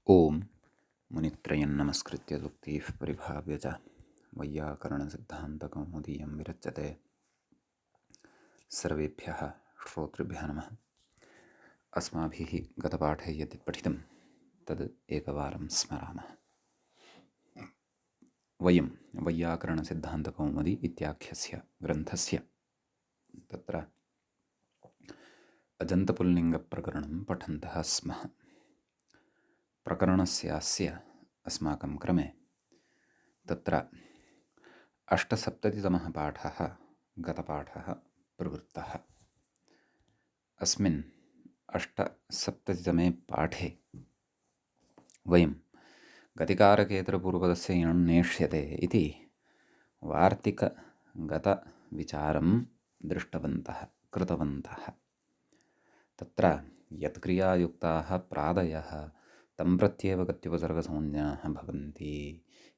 ओम मुनित्रयं नमस्कृत्य सूक्तिः परिभाव्य च वैयाकरणसिद्धान्तकौमुदीयं विरच्यते। सर्वेभ्यः श्रोतृभ्यः नमः। अस्माभिः गतपाठे यत् पठितं तद् एकवारं स्मरामः। वयं वैयाकरणसिद्धान्तकौमुदी इत्याख्यस्य ग्रन्थस्य तत्र अजन्तपुल्लिङ्गप्रकरणं पठन्तः स्मः। प्रकरणस्यास्य अस्माकं क्रमे तत्र 870तमः पाठः गतपाठः प्रवृत्तः। अस्मिन् 870तमे पाठे वयं गतिकारकेतरपूर्वपदस्य यण् नेष्यते इति वार्तिकगतविचारं दृष्टवन्तः कृतवन्तः। तत्र यत्क्रियायुक्ताः प्रादयः तं प्रत्येव गत्युपसर्गसंज्ञाः भवन्ति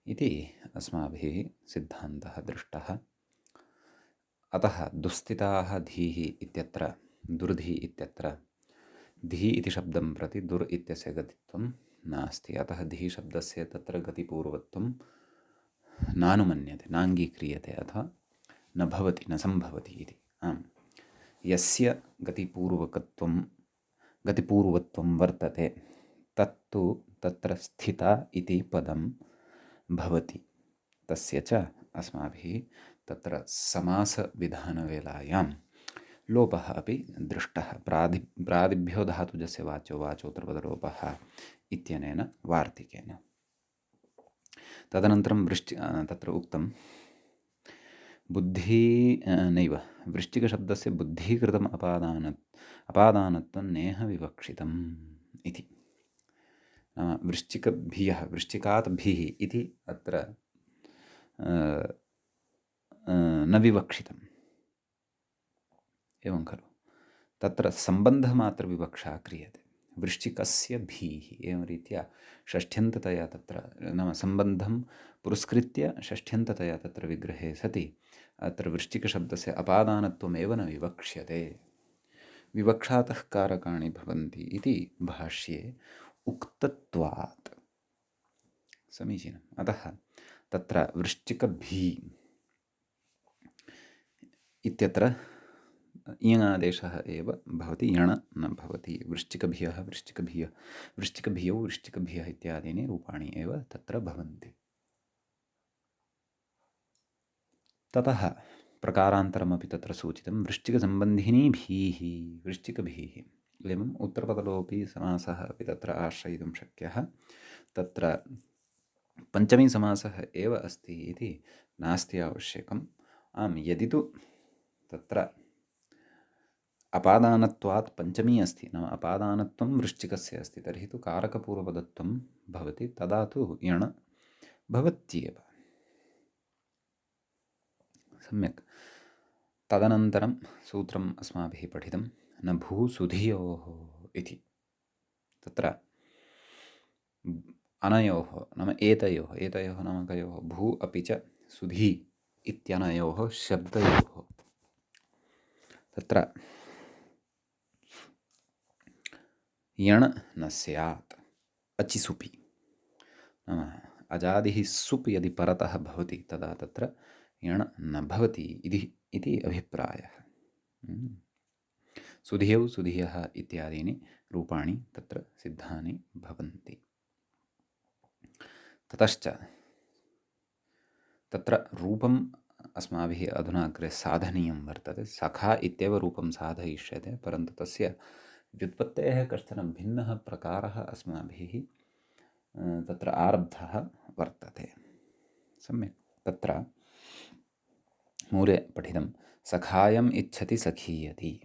इति अस्माभिः सिद्धान्तः दृष्टः। अतः दुस्थिताः धीः इत्यत्र दुर्धि इत्यत्र धी इति शब्दं प्रति दुर् इत्यस्य गतित्वं नास्ति। अतः धी शब्दस्य तत्र गतिपूर्वत्वं नानुमन्यते, नाङ्गीक्रियते अथवा न भवति, न सम्भवति इति। आम्, यस्य गतिपूर्वत्वं वर्तते तत्तु तत्र स्थिता इति पदं भवति। तस्य च अस्माभिः तत्र समासविधानवेलायां लोपः अपि दृष्टः। प्रादिभ्यो धातुजस्य वाच्यो वाचोत्तरपदलोपः इत्यनेन वार्तिकेन। तदनन्तरं तत्र उक्तं वृश्चिकशब्दस्य बुद्धीकृतम् अपादानत्वं नेह विवक्षितम् इति। नाम वृश्चिकात् भिः इति अत्र न विवक्षितम्, एवं खलु। तत्र सम्बन्धमात्रविवक्षा क्रियते। वृश्चिकस्य भीः एवं रीत्या षष्ठ्यन्ततया तत्र नाम सम्बन्धं पुरस्कृत्य षष्ठ्यन्ततया तत्र विग्रहे सति अत्र वृश्चिकशब्दस्य अपादानत्वमेव न विवक्ष्यते। विवक्षातः कारकाणि भवन्ति इति भाष्ये उक्तत्वात्। समीचीनम्। अतः तत्र वृश्चिकभी इत्यत्र इयङादेशः एव भवति, यण न भवति। वृश्चिकभियौ इत्यादीनि रूपाणि एव तत्र भवन्ति। ततः प्रकारान्तरमपि तत्र सूचितं वृश्चिकसम्बन्धिनी भीः, वृश्चिकभीः। एवम् उत्तरपदलोपी समासः अपि तत्र आश्रयितुं शक्यः। तत्र पञ्चमीसमासः एव अस्ति इति नास्ति आवश्यकम्। आम्, यदि तु तत्र अपादानत्वात् पञ्चमी अस्ति, नाम अपादानत्वं वृश्चिकस्य अस्ति, तर्हि तु कारकपूर्वपदत्वं भवति, तदा तु यण भवत्येव। सम्यक्। तदनन्तरं सूत्रम् अस्माभिः पठितं न भूसुधियोः इति। तत्र अनयोः नाम एतयोः नाम कयोः, भू अपि च सुधी इत्यनयोः शब्दयोः तत्र यण न स्यात् अचिसुपि। नाम अजादिः सुप् यदि परतः भवति तदा तत्र यण न भवति इति अभिप्रायः। सुधियौ सुधियः इत्यादीनि रूपाणि तत्र सिद्धानि भवन्ति। ततश्च तत्र रूपम् अस्माभिः अधुना अग्रे साधनीयं वर्तते। सखा इत्येव रूपं साधयिष्यते, परन्तु तस्य व्युत्पत्तेः कश्चन भिन्नः प्रकारः अस्माभिः तत्र आरब्धः वर्तते। सम्यक्। तत्र मूले पठितं सखायम् इच्छति सखीयति,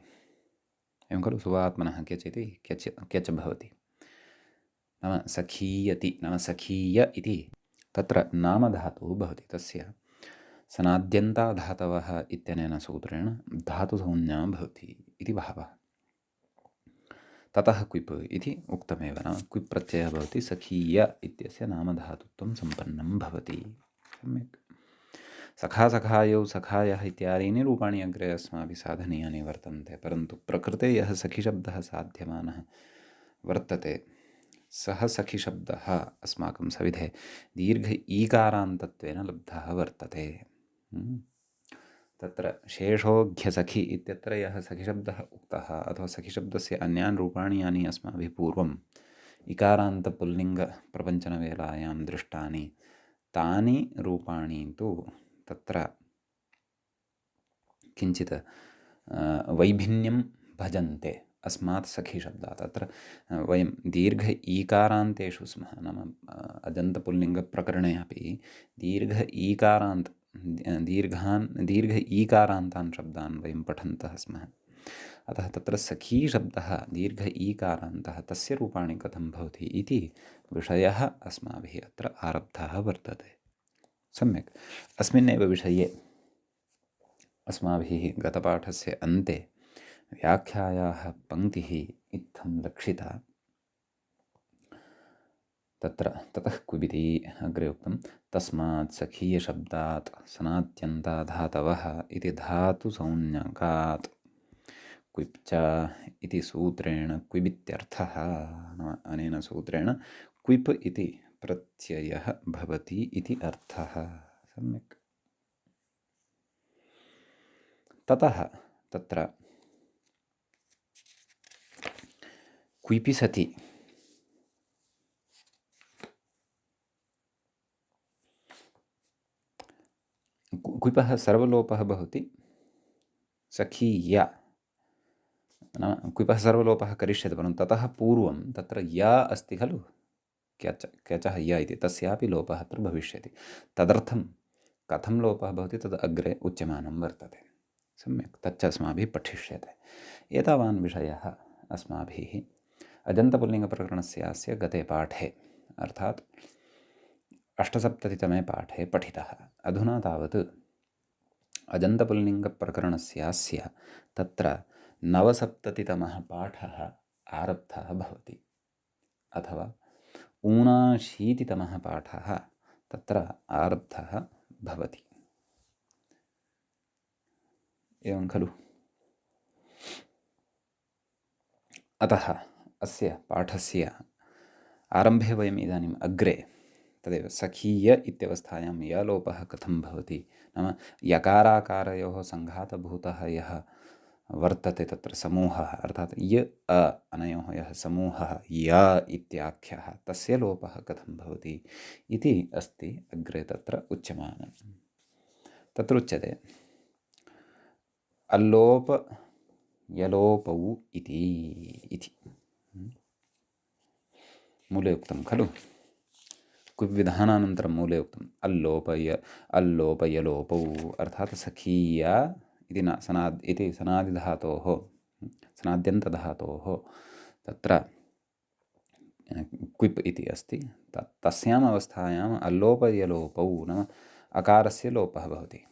एवं खलु। सुवात्मनः क्यचिति क्यच भवति। नाम सखीयति नाम सखीय इति तत्र नामधातुः भवति। तस्य सनाद्यन्ताधातवः इत्यनेन सूत्रेण धातुसंज्ञा भवति इति भावः। ततः क्विप् इति उक्तमेव। नाम क्विप् प्रत्ययः भवति, सखीय इत्यस्य नामधातुत्वं सम्पन्नं भवति। सम्यक्। सखा सखायौ सखायः इत्यादीनि रूपाणि अग्रे अस्माभिः साधनीयानि वर्तन्ते, परन्तु प्रकृते यः सखिशब्दः साध्यमानः वर्तते सः सखिशब्दः अस्माकं सविधे दीर्घ ईकारान्तत्वेन लब्धः वर्तते। तत्र शेषोऽघ्यसखि इत्यत्र यः सखिशब्दः उक्तः अथवा सखिशब्दस्य अन्यानि रूपाणि यानि अस्माभिः पूर्वम् इकारान्तपुल्लिङ्गप्रपञ्चनवेलायां दृष्टानि तानि रूपाणि तु तत्र किञ्चित् वैभिन्यं भजन्ते अस्मात् सखिशब्दात्। अत्र वयं दीर्घ ईकारान्तेषु स्मः, नाम अजन्तपुल्लिङ्गप्रकरणे अपि दीर्घ दीर्घ ईकारान्तान् शब्दान् वयं पठन्तः स्मः। अतः तत्र सखीशब्दः दीर्घ ईकारान्तः तस्य रूपाणि कथं भवति इति विषयः अस्माभिः अत्र आरब्धः वर्तते। सम्यक्। अस्मिन्नेव विषये अस्माभिः गतपाठस्य अन्ते व्याख्यायाः पङ्क्तिः इत्थं लक्षिता। तत्र ततः क्विबिति अग्रे उक्तं तस्मात् सखीयशब्दात् सनात्यन्ताधातवः इति धातुसंज्ञकात् क्विप्च इति सूत्रेण क्विबित्यर्थः। अनेन सूत्रेण क्विप् इति प्रत्ययः भवति इति अर्थः। सम्यक्। ततः तत्र क्विपि सति क्विपः सर्वलोपः भवति सखीय, नाम क्विपः सर्वलोपः करिष्यते, परन्तु ततः पूर्वं तत्र या अस्ति खलु क्यचः य इति, तस्यापि लोपः अत्र भविष्यति। तदर्थं कथं लोपः भवति तद् अग्रे उच्यमानं वर्तते। सम्यक्। तच्च अस्माभिः पठिष्यते। एतावान् विषयः अस्माभिः अजन्तपुल्लिङ्गप्रकरणस्य गते पाठे अर्थात् 78तमे पाठे पठितः। अधुना तावत् अजन्तपुल्लिङ्गप्रकरणस्य तत्र 79तमः पाठः आरब्धः भवति, अथवा 79तमः पाठः तत्र आरब्धः भवति। एवं खलु? अतः अस्य पाठस्य आरम्भे वयम् इदानीम् अग्रे तदेव सखीय इत्यवस्थायां यलोपः कथं भवति, नाम यकाराकारयोः सङ्घातभूतः यः वर्तते तत्र समूहः, अर्थात् य अनयोः यः समूहः य इत्याख्यः तस्य लोपः कथं भवति इति अस्ति अग्रे तत्र उच्यमानम्। तत्र उच्यते अल्लोप यलोपौ इति मूले उक्तं खलु। क्विविधानानन्तरं मूले उक्तम् अल्लोपयलोपौ अर्थात् सखीय इति सनादिधातोः सनाद्यन्तधातोः तत्र क्विप् इति अस्ति। तस्याम् अवस्थायाम् अल्लोपयलोपौ नाम अकारस्य लोपः भवति।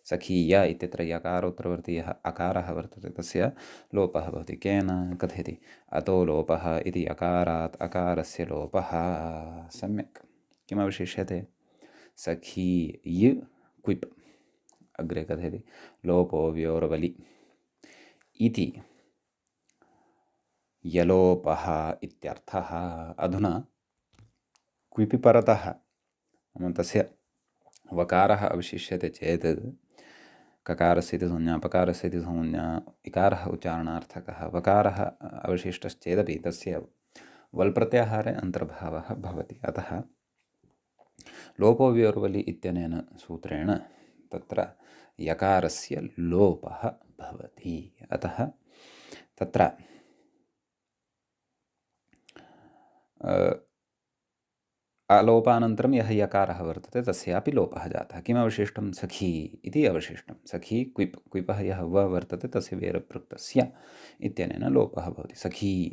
सखीय इत्यत्र यकारोत्तरवर्ती यः अकारः वर्तते तस्य लोपः भवति। केन कथयति? अतो लोपः इति यकारात् अकारस्य लोपः। सम्यक्। किमवशिष्यते? सखीय क्विप्। अग्रे कथयति लोपो व्योर्वलि इति यलोपः इत्यर्थः। अधुना क्विपि परतः तस्य वकारः अवशिष्यते चेत् ककारस्य इति संज्ञा पकारस्य इति संज्ञा इकारः उच्चारणार्थकः वकारः अवशिष्टश्चेदपि तस्य वल्प्रत्याहारे अन्तर्भावः भवति। अतः लोपो व्योर्वलि इत्यनेन सूत्रेण तत्र यकारस्य लोपः भवति। अतः तत्र अलोपानन्तरं यः यकारः वर्तते तस्यापि लोपः जातः। किमवशिष्टं? सखी इति अवशिष्टं। सखी क्विपः यः व वर्तते तस्य वेरप्रयुक्तस्य इत्यनेन लोपः भवति। सखी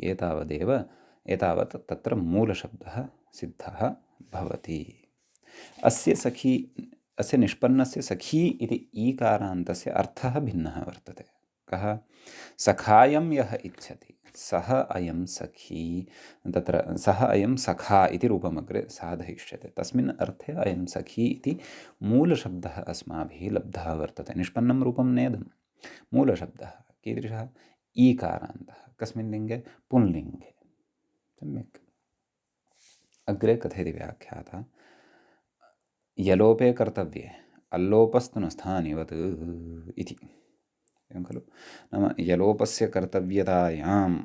एतावत् तत्र मूलशब्दः सिद्धः भवति। अस्य निष्पन्नस्य सखी इति ईकारान्तस्य अर्थः भिन्नः वर्तते। कः? सखायं यः इच्छति सः अयं सखी, तत्र सः अयं सखा इति रूपमग्रे साधयिष्यते। तस्मिन् अर्थे अयं सखी इति मूलशब्दः अस्माभिः लब्धः वर्तते। निष्पन्नं रूपं नेदं। मूलशब्दः कीदृशः? ईकारान्तः। कस्मिन् लिङ्गे? पुंलिङ्गे। सम्यक्। अग्रे कथयति व्याख्याता यलोपे कर्तव्ये अल्लोपस्तु न स्थानिवत् इति। एवं खलु। नाम यलोपस्य कर्तव्यतायाम्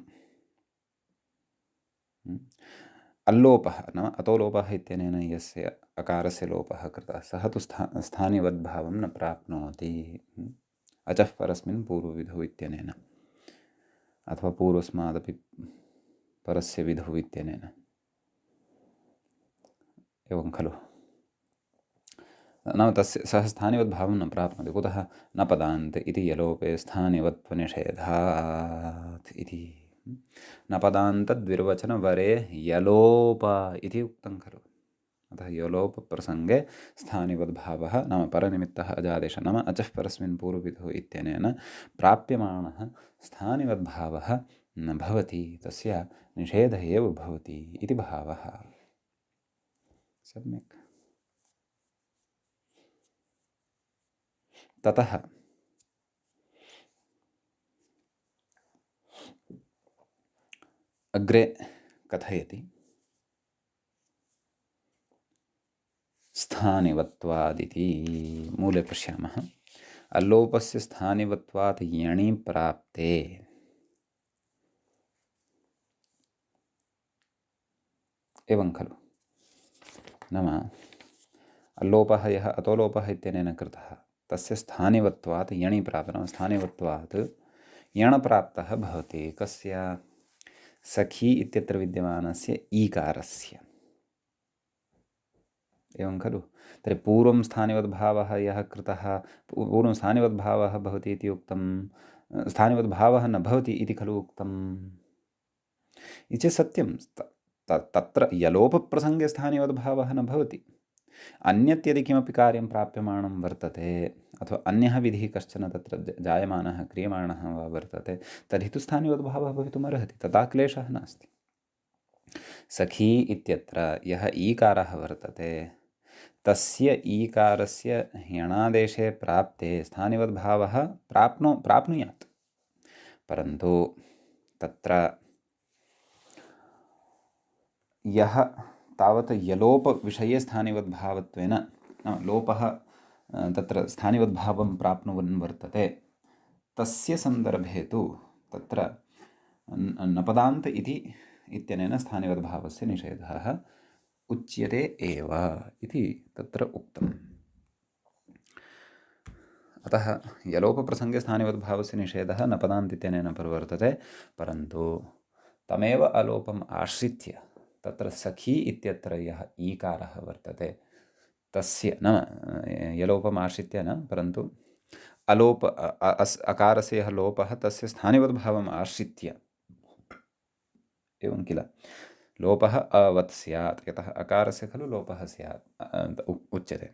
अल्लोपः नाम अतो लोपः इत्यनेन यस्य अकारस्य लोपः कृतः सः तु स्थानिवद्भावं न प्राप्नोति। अचः परस्मिन् पूर्वविधौ इत्यनेन अथवा पूर्वस्मादपि परस्य विधौ इत्यनेन। एवं खलु। नाम तस्य सः स्थानिवद्भावं न प्राप्नोति। कुतः? न पदान्ते इति यलोपे स्थानिवत्वनिषेधात् इति। न पदान्तद्विर्वचनवरे यलोप इति उक्तं खलु। अतः यलोपप्रसङ्गे स्थानिवद्भावः नाम परनिमित्तः अजादेशः नाम अचः परस्मिन् पूर्वविधौ इत्यनेन प्राप्यमाणः स्थानिवद्भावः न भवति, तस्य निषेधः एव भवति इति भावः। सम्यक्। ततः अग्रे कथयति स्थानिवत्वादिति। मूले पश्यामः। अल्लोपस्य स्थानिवत्वात् यणि प्राप्ते एवं खलु। नाम अल्लोपः यः अतोलोपः इत्यनेन कृतः तस्य स्थानिवत्वात् यणि प्राप्त नाम स्थानिवत्वात् यणप्राप्तः भवति। कस्य? सखी इत्यत्र विद्यमानस्य ईकारस्य। एवं खलु। तर्हि पूर्वं स्थानिवद्भावः यः कृतः पूर्वं स्थानिवद्भावः भवति इति उक्तं, स्थानिवद्भावः न भवति इति खलु उक्तम्। इति चेत् सत्यं। तत्र यलोपप्रसङ्गे स्थानिवद्भावः न भवति। अन्यत् यदि किमपि कार्यं प्राप्यमाणं वर्तते अथवा अन्यः विधिः कश्चन तत्र जायमानः क्रियमाणः वा वर्तते तर्हि तु स्थानिवद्भावः भवितुमर्हति, तदा क्लेशः नास्ति। सखी इत्यत्र यः ईकारः वर्तते तस्य ईकारस्य यणादेशे प्राप्ते स्थानिवद्भावः प्राप्नुयात्, परन्तु तत्र यः तावत् यलोपविषये स्थानिवद्भावत्वेन नाम लोपः तत्र स्थानिवद्भावं प्राप्नुवन् वर्तते तस्य सन्दर्भे तु तत्र नपदान्त इत्यनेन स्थानिवद्भावस्य निषेधः उच्यते एव इति तत्र उक्तम्। अतः यलोपप्रसङ्गे स्थानिवद्भावस्य निषेधः नपदान्त इत्यनेन प्रवर्तते, परन्तु तमेव अलोपम् आश्रित्य तत्र सखी इत्यत्र यः ईकारः वर्तते तस्य न यलोपम् आश्रित्य न, परन्तु अलोप अकारस्य यः लोपः तस्य स्थानिवद्भावम् आश्रित्य एवं किल। लोपः अवत् स्यात् यतः अकारस्य खलु लोपः स्यात् उच्यते।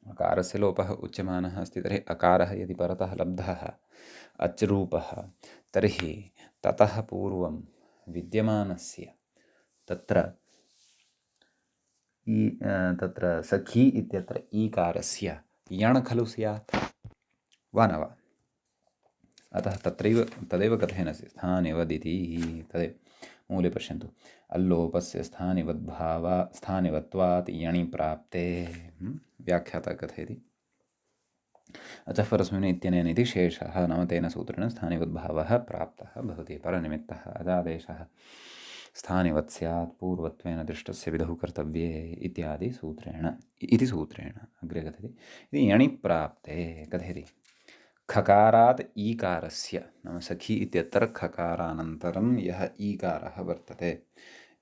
अकारस्य लोपः उच्यमानः अस्ति तर्हि अकारः यदि परतः लब्धः अच्रूपः तर्हि ततः पूर्वं विद्यमानस्य तत्र सखी इत्यत्र ईकारस्य यण् खलु स्यात् वा न वा। अतः तदेव कथयनस्य स्थानिवदिति। तदेव मूले पश्यन्तु। अल्लोपस्य स्थानिवत्वात् यणि प्राप्ते। व्याख्याता कथयति अचः परस्मिन् इत्यनेन इति शेषः नाम तेन सूत्रेण स्थानिवद्भावः प्राप्तः भवति। परनिमित्तः अजादेशः स्थानिवत् स्यात् पूर्वत्वेन दृष्टस्य विधौ कर्तव्ये इत्यादि सूत्रेण अग्रे कथयति। इति यणि प्राप्ते कथयति खकारात् ईकारस्य नाम सखी इत्यत्र खकारानन्तरं यः ईकारः वर्तते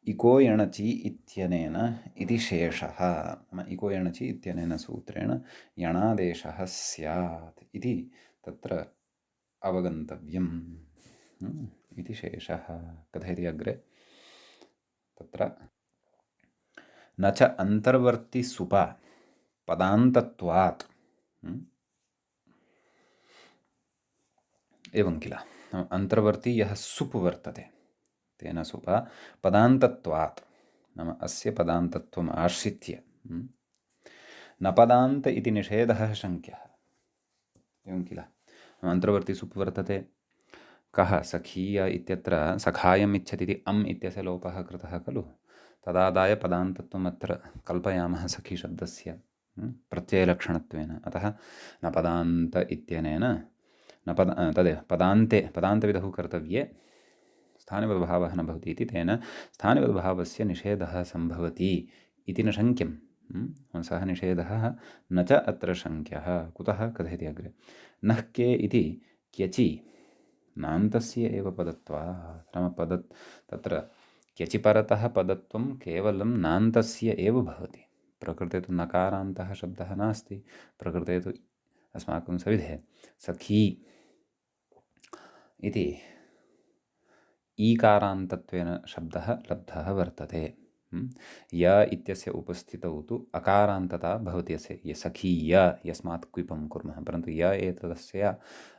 इको यणचि इत्यनेन इति शेषः नाम इको यणचि इत्यनेन सूत्रेण यणादेशः स्यात् इति तत्र अवगन्तव्यम् इति शेषः। कथयति अग्रे तत्र न च अन्तर्वर्ति सुप पदान्तत्वात् एवं किल। अन्तर्वर्ती यः सुप् वर्तते तेन सुप पदान्तत्वात् नाम अस्य पदान्तत्वम् आश्रित्य न पदान्त इति निषेधः शङ्क्यः। एवं किल। अन्तर्वर्ती सुप् वर्तते कः सखीय इत्यत्र सखायम् इच्छति इति अम् इत्यस्य लोपः कृतः खलु, तदादाय पदान्तत्वम् अत्र कल्पयामः सखीशब्दस्य प्रत्ययलक्षणत्वेन। अतः न पदान्त इत्यनेन न तदेव पदान्तविधौ कर्तव्ये स्थानिवद्भावः न भवति इति, तेन स्थानिवद्भावस्य निषेधः सम्भवति इति न शङ्क्यं। सः निषेधः न च अत्र शङ्क्यः। कुतः कथयति अग्रे, नः के इति क्यचि नान्तस्य एव पदत्वात्। नाम तत्र क्यचि परतः पदत्वं केवलं नान्तस्य एव भवति। प्रकृते तु नकारान्तः शब्दः नास्ति, प्रकृते तु अस्माकं सविधे सखी इति ईकारान्तत्वेन शब्दः लब्धः वर्तते। य इत्यस्य उपस्थितौ तु अकारान्तता भवति अस्य सखीय यस्मात् क्विपं कुर्मः, परन्तु य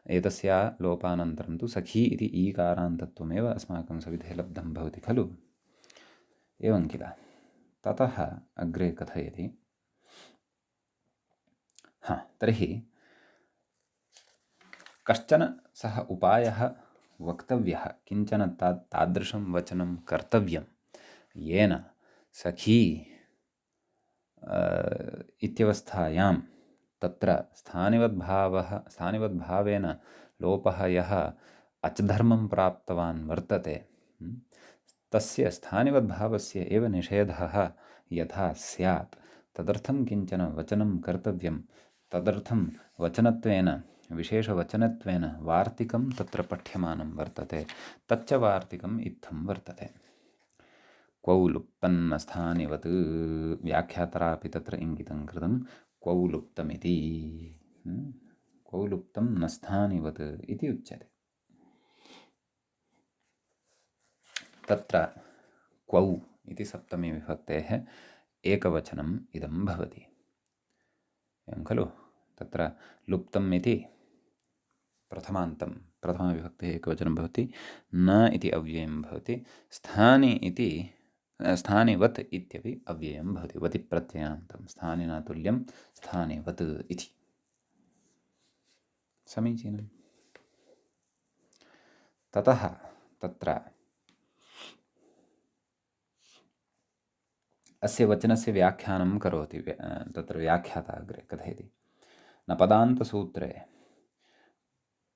एतस्य लोपानन्तरं तु सखी इति ईकारान्तत्वमेव अस्माकं सविधे लब्धं भवति खलु। एवं किल। ततः अग्रे कथयति, तर्हि कश्चन सः उपायः वक्तव्यः, किञ्चन तादृशं वचनं कर्तव्यं येन सखी इत्यवस्थायां तत्र स्थानिवद्भावेन लोपः यः अचधर्मं प्राप्तवान् वर्तते, तस्य स्थानिवद्भावस्य एव निषेधः यथा स्यात् तदर्थं किञ्चन वचनं कर्तव्यं। तदर्थं वचनत्वेन, विशेषवचनत्वेन वार्तिकं तत्र पठ्यमानं वर्तते। तच्च वार्तिकम् इत्थं वर्तते। क्वौ लुप्तन्न स्थानिवत्, व्याख्यातरापि तत्र इङ्गितं कृतं क्वौ लुप्तमिति। क्वौ लुप्तं न स्थानिवत् इति उच्यते। तत्र क्वौ इति सप्तमी विभक्तेः एकवचनम् इदं भवति, एवं खलु। तत्र लुप्तम् इति प्रथमाविभक्तेः एकवचनं भवति, न इति अव्ययं भवति, स्थानिवत् इत्यपि अव्ययं भवति, वति प्रत्ययान्तं, स्थानिना तुल्यं स्थानिवत् इति। समीचीनम्। ततः तत्र अस्य वचनस्य व्याख्यानं करोति तत्र व्याख्याता अग्रे कथयति, न पदान्तसूत्रे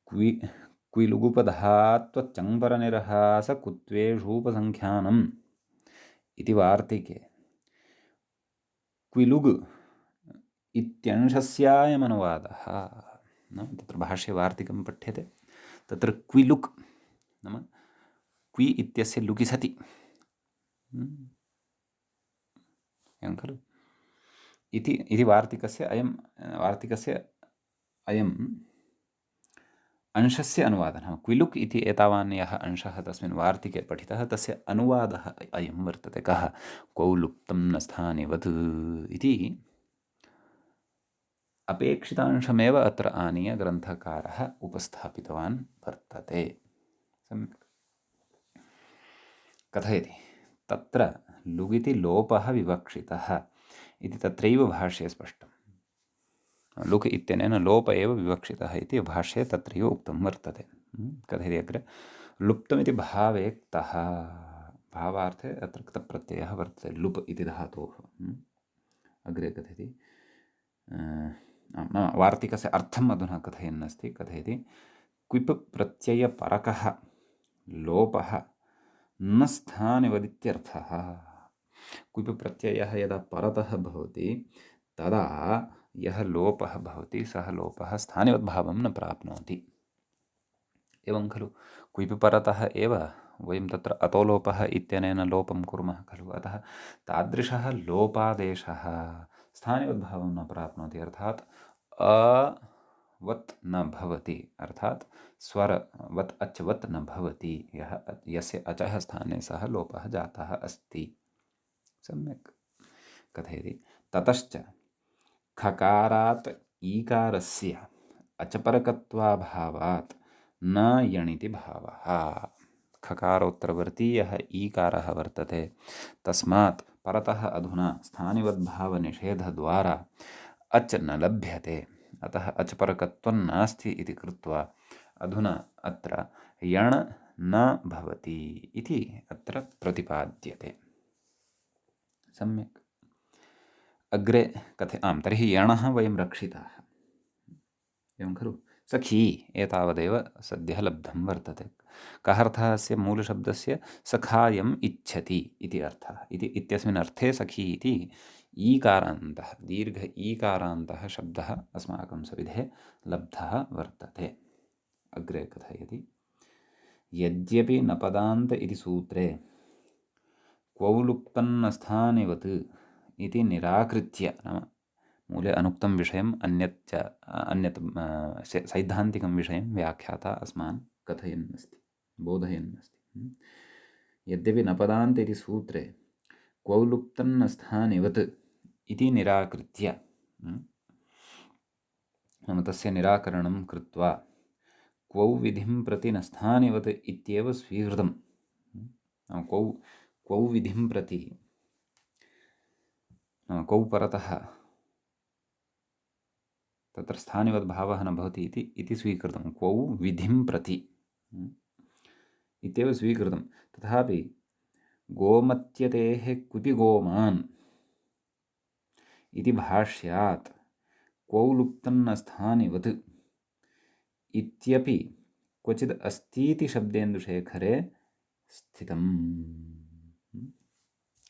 क्विलुगुपधात्वचङ्परनिरहास कुत्वेषूपसङ्ख्यानम् इति वार्तिके क्विलुग् इत्यंशस्यायमनुवादः। तत्र भाष्ये वार्तिकं पठ्यते, तत्र क्विलुक् नाम क्वि इत्यस्य लुकि सति, एवं खलु। इति वार्तिकस्य अयम् अंशस्य अनुवादः। क्विलुक् इति एतावान् यः अंशः तस्मिन् वार्तिके पठितः, तस्य अनुवादः अयं वर्तते। कः? क्वौ लुप्तं न स्थानिवत् इति अपेक्षितांशमेव अत्र आनीय ग्रन्थकारः उपस्थापितवान् वर्तते। सम्यक् कथयति, तत्र लुगिति लोपः विवक्षितः इति तत्रैव भाष्ये स्पष्टम्। लुक् इत्यनेन लोप एव विवक्षितः इति भाष्ये तत्रैव उक्तं वर्तते। कथयति अग्रे, लुप्तमिति भावे क्तः, भावार्थे अत्र क्तप्रत्ययः वर्तते लुप् इति धातोः। अग्रे कथयति, वार्तिकस्य अर्थम् अधुना कथयन्नस्ति। कथयति, क्विप् प्रत्ययपरकः लोपः न स्थानिवदित्यर्थः। क्विप् प्रत्ययः यदा परतः भवति तदा यः लोपः भवति सः लोपः स्थानिवद्भावं न प्राप्नोति, एवं खलु। क्विप् परतः एव वयं तत्र अतोलोपः इत्यनेन लोपं कुर्मः खलु। अतः तादृशः लोपादेशः स्थानिवद्भावं न प्राप्नोति, अर्थात् अवत् न भवति, अर्थात् स्वरवत् अच्वत् न भवति, यस्य अचः स्थाने सः लोपः जातः अस्ति। सम्यक् कथयति, ततश्च खकारात् ईकारस्य अचपरकत्वाभावात् न यणिति भावः। खकारोत्तरवर्ती यः ईकारः वर्तते, तस्मात् परतः अधुना स्थानिवद्भावनिषेधद्वारा अच् न लभ्यते, अतः अचपरकत्वं नास्ति इति कृत्वा अधुना अत्र यण् न भवति इति अत्र प्रतिपाद्यते। सम्यक्। अग्रे आं तर्हि यणः वयं रक्षिताः, एवं खलु। सखी एतावदेव सद्यः लब्धं वर्तते। कः अर्थः अस्य मूलशब्दस्य? सखायम् इच्छति इति अर्थः। इत्यस्मिन् अर्थे सखी इति ईकारान्तः, दीर्घ ईकारान्तः शब्दः अस्माकं सविधे लब्धः वर्तते। अग्रे कथयति, यद्यपि नपदान्त इति सूत्रे क्वौलुप्तन्नस्थानिवत् इति निराकृत्य, नाम मूले अनुक्तं विषयम् अन्यत् सैद्धान्तिकं विषयं व्याख्याता अस्मान् कथयन् अस्ति, बोधयन् अस्ति। यद्यपि नपदान्त इति सूत्रे क्वौलुप्तन्नस्थानिवत् इति निराकृत्य, नाम तस्य निराकरणं कृत्वा क्वौ विधिं प्रति नस्थानिवत् इत्येव स्वीकृतं। क्वौ विधिं प्रति, क्वौ परतः तत्र स्थानिवद् भावः न भवति इति स्वीकृतं। क्वौ विधिं प्रति इत्येव स्वीकृतं। तथापि गोमत्यतेः क्विपि गोमान् इति भाष्यात् क्वौ लुप्तन्नस्थानिवत् इत्यपि क्वचिद् अस्तीति शब्देन्दुशेखरे स्थितम्।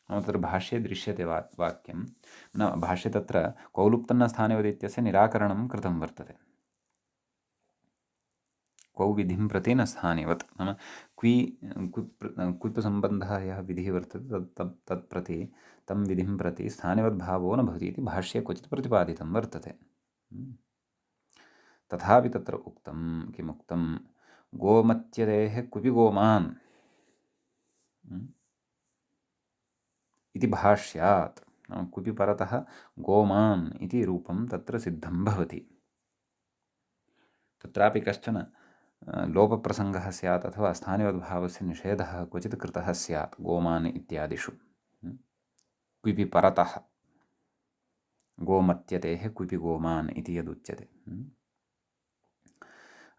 तत्र भाष्ये दृश्यते वाक्यं, न भाष्ये तत्र क्वौलुप्तन्नस्थानिवत् इत्यस्य निराकरणं कृतं वर्तते। क्वौ विधिं प्रति न स्थानिवत्, नाम क्विप् सम्बन्धः यः विधिः वर्तते तत् प्रति, तं विधिं प्रति स्थानिवद् भावो न भवति इति भाष्ये क्वचित् प्रतिपादितं वर्तते। तथापि तत्र उक्तं, किमुक्तं? गोमत्यतेः क्विपि गोमान् इति भाष्यात्, क्विपि परतः गोमान् इति रूपं तत्र सिद्धं भवति। तत्रापि कश्चन लोपप्रसङ्गः स्यात् अथवा स्थानिवद्भावस्य निषेधः क्वचित् कृतः स्यात् गोमान् इत्यादिषु। क्विपि परतः गोमत्यतेः क्विपि गोमान् इति यदुच्यते।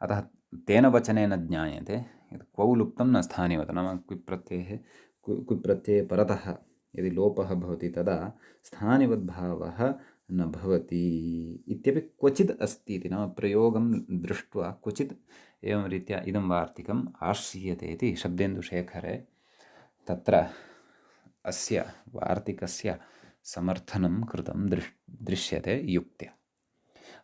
अतः तेन वचनेन ज्ञायते यत् क्वौ लुप्तं न स्थानिवत्, नाम क्विप् प्रत्यये परतः यदि लोपः भवति तदा स्थानिवद्भावः न भवति इत्यपि क्वचिद् अस्ति इति, नाम प्रयोगं दृष्ट्वा क्वचित् एवं रीत्या इदं वार्तिकम् आश्रीयते इति शब्देन्दुशेखरे तत्र अस्य वार्तिकस्य समर्थनं कृतं दृश्यते युक्त्या।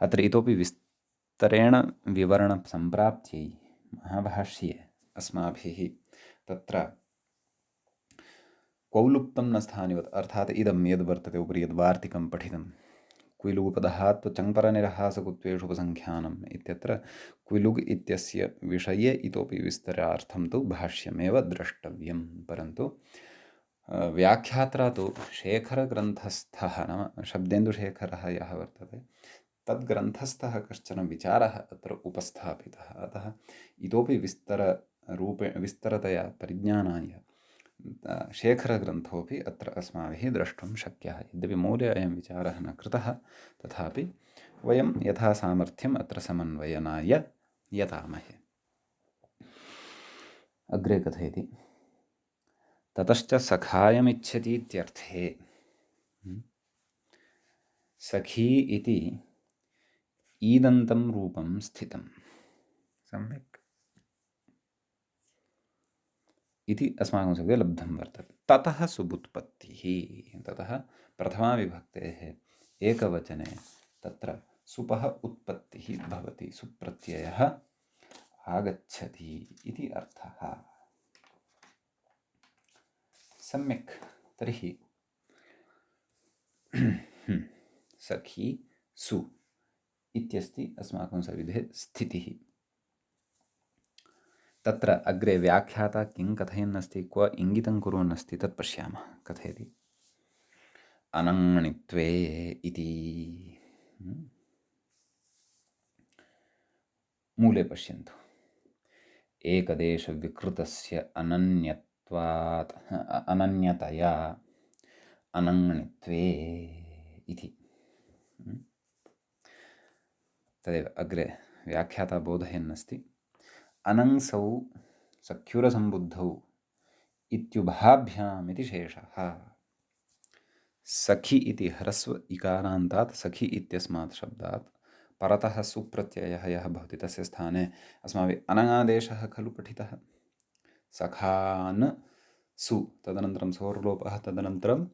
अत्र इतोपि विस्तरेण विवरणसम्प्राप्त्यै महाभाष्ये अस्माभिः तत्र क्वौलुप्तं न स्थानिवत्, अर्थात् इदं यद् वर्तते उपरि यद् वार्तिकं पठितं, क्विलुगपदहात्वचङ्परनिरहासकुत्वेषुपसङ्ख्यानम् इत्यत्र क्विलुग् इत्यस्य विषये इतोपि विस्तरार्थं तु भाष्यमेव द्रष्टव्यं। परन्तु व्याख्यात्रा तु शेखरग्रन्थस्थः, नाम शब्देन्दुशेखरः यः वर्तते तद्ग्रन्थस्थः कश्चन विचारः अत्र उपस्थापितः। अतः इतोपि विस्तरतया परिज्ञानाय शेखरग्रन्थोऽपि अत्र अस्माभिः द्रष्टुं शक्यः। यद्यपि मूले अयं विचारः न कृतः, तथापि वयं यथा सामर्थ्यम् अत्र समन्वयनाय यतामहे। अग्रे कथयति, ततश्च सखायमिच्छति इत्यर्थे सखी इति ईदन्तं रूपं स्थितं। सम्यक् इति अस्माकं सविधे लब्धं वर्तते। ततः सुबुत्पत्तिः, ततः प्रथमाविभक्तेः एकवचने तत्र सुपः उत्पत्तिः भवति, सुप्रत्ययः आगच्छति इति अर्थः। सम्यक्। तर्हि सखी सु इत्यस्ति अस्माकं सविधे स्थितिः। तत्र अग्रे व्याख्याता किं कथयन्नस्ति, क्व इङ्गितं कुर्वन्नस्ति तत् पश्यामः। कथयति, अनङ्नित्वे इति। मूले पश्यन्तु, एकदेशविकृतस्य अनन्यत्वात् अनन्यतया अनङ्नित्वे इति। तदेव अग्रे व्याख्याता बोधयन्नस्ति। अनंसौ सख्युरसम्बुद्धौ इत्युभाभ्यामिति शेषः। सखि इति ह्रस्व इकारान्तात् सखि इत्यस्मात् शब्दात् परतः सुप्रत्ययः यः भवति तस्य स्थाने अस्माभिः अनङादेशः खलु पठितः। सखान् सु तदनन्तरं सोर्लोपः, तदनन्तरं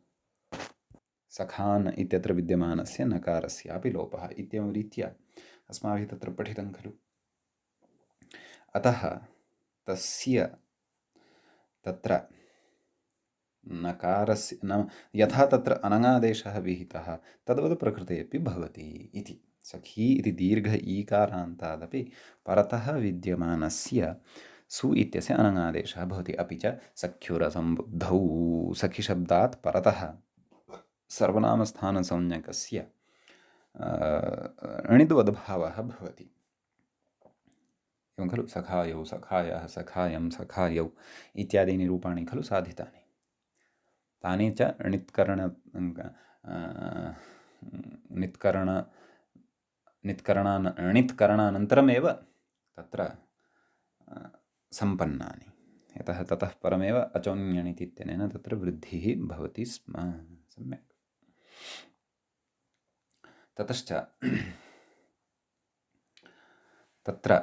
सखान् इत्यत्र विद्यमानस्य नकारस्यापि लोपः इत्येवं रीत्या अस्माभिः तत्र पठितं खलु। अतः तस्य तत्र नकारस्य नाम यथा तत्र अनङादेशः विहितः तद्वत् प्रकृते अपि भवति इति। सखी इति दीर्घ ईकारान्तादपि परतः विद्यमानस्य सु इत्यस्य अनङादेशः भवति। अपि च सख्युरसम्बुद्धौ सखिशब्दात् परतः सर्वनामस्थानसंज्ञकस्य णिद्वद्भावः भवति। एवं खलु सखायौ, सखायः, सखायं, सखायौ इत्यादीनि रूपाणि खलु साधितानि। तानि च णित्करणानन्तरमेव तत्र सम्पन्नानि। यतः ततः परमेव अचोन्यणिति इत्यनेन तत्र वृद्धिः भवति स्म। सम्यक्। ततश्च तत्र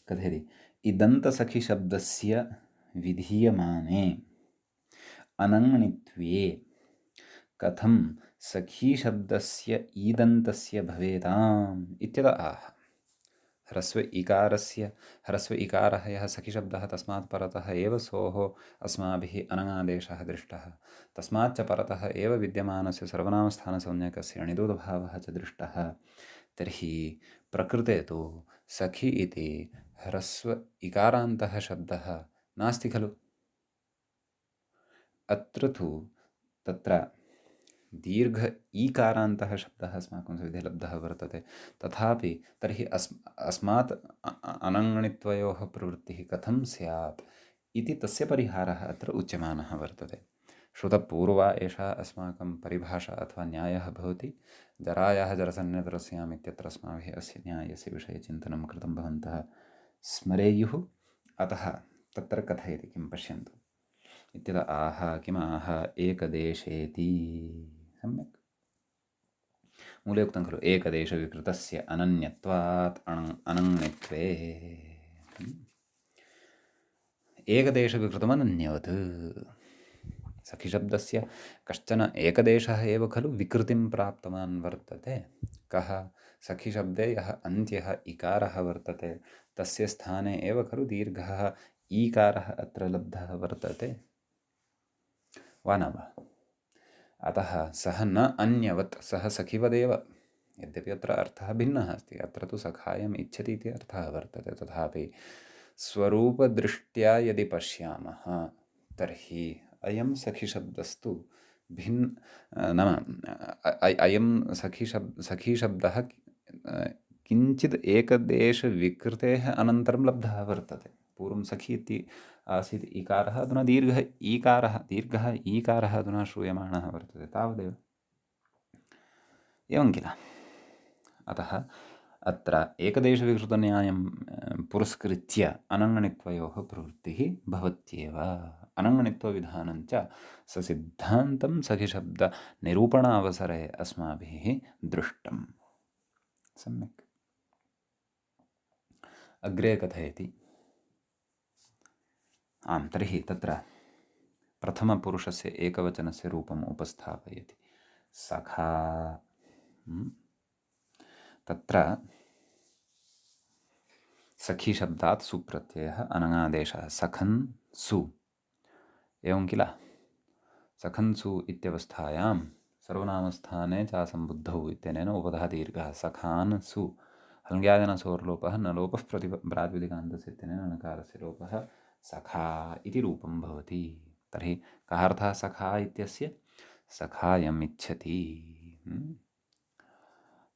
कथयति इदन्तसखिशब्दस्य विधीयमाने अनङ्नित्वे कथं सखीशब्दस्य ईदन्तस्य भवेताम् इत्यत आह। ह्रस्व इकारः यः सखिशब्दः तस्मात् परतः एव सोः अस्माभिः अनङादेशः दृष्टः, तस्माच्च परतः एव विद्यमानस्य सर्वनामस्थानसंज्ञकस्य णिदोदभावः च दृष्टः। तर्हि प्रकृते तु सखि इति ह्रस्व इकारान्तः शब्दः नास्ति खलु। अत्र तु तत्र दीर्घ ईकारान्तः शब्दः अस्माकं सविधे लब्धः वर्तते। तथापि तर्हि अस्मात् अनङ्नित्वयोः प्रवृत्तिः कथं स्यात् इति तस्य परिहारः अत्र उच्यमानः वर्तते। श्रुतपूर्वा एषा अस्माकं परिभाषा अथवा न्यायः भवति। जरायाः जरसन्न्यतरस्याम् इत्यत्र अस्माभिः अस्य न्यायस्य विषये चिन्तनं कृतं भवन्तः स्मरेयुः। अतः तत्र कथयति किं पश्यन्तु इत्यत आह किम् आह एकदेशेति। सम्यक्। मूले उक्तं खलु एकदेशविकृतस्य अनन्यत्वात् अनङ्नित्वे। एकदेशविकृतमनन्यवत् सखिशब्दस्य कश्चन एकदेशः एव खलु विकृतिं प्राप्तवान् वर्तते। कः? सखिशब्दे यः अन्त्यः इकारः वर्तते तस्य स्थाने एव खलु दीर्घः ईकारः अत्र लब्धः वर्तते, वा न वा? अतः सः न अन्यवत्, सः सखिवदेव। यद्यपि अत्र अर्थः भिन्नः अस्ति, अत्र तु सखायम् इच्छति इति अर्थः वर्तते, तथापि स्वरूपदृष्ट्या यदि पश्यामः तर्हि अयं सखिशब्दस्तु नाम अयं सखिशब्दः किञ्चित् एकदेशविकृतेः अनन्तरं लब्धः वर्तते। पूर्वं सखि इति आसीत् इकारः, अधुना दीर्घः ईकारः अधुना श्रूयमाणः वर्तते, तावदेव। एवं किल। अतः अत्र एकदेशविकृतन्यायं पुरस्कृत्य अनङ्नित्वयोः प्रवृत्तिः भवत्येव। अनङ्नित्वविधानं च ससिद्धान्तं सखिशब्दनिरूपणावसरे अस्माभिः दृष्टम्। सम्यक्। अग्रे कथयति। आं, तर्हि तत्र प्रथमपुरुषस्य एकवचनस्य रूपम् उपस्थापयति। सखा। तत्र सखिशब्दात् सुप्रत्ययः अनङादेशः सखन् सु। एवं किल। सखन् सु इत्यवस्थायां सर्वनामस्थाने चासम्बुद्धौ इत्यनेन उपधः दीर्घः सखान् सु। हल्ङ्याजनसोर्लोपः न लोपः प्रातिपदिकान्तस्य इत्यनेन नकारस्य लोपः सखा इति रूपं भवति। तर्हि कः अर्थः सखा इत्यस्य? सखायम् इच्छति।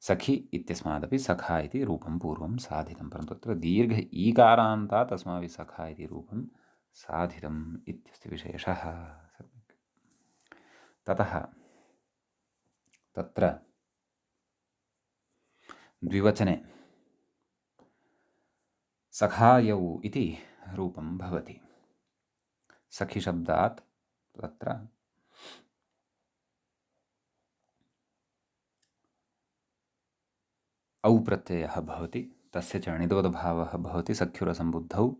सखि इत्यस्मादपि सखा इति रूपं पूर्वं साधितं, परन्तु तत्र दीर्घ ईकारान्तात् अस्माभिः सखा इति रूपं साधितम् इत्यस्ति विशेषः। ततः तत्र द्विवचने सखायौ इति रूपं भवति। सखिशब्दात् तत्र औ प्रत्ययः भवति, तस्य च णिदोदभावः भवति सख्युरसम्बुद्धौ।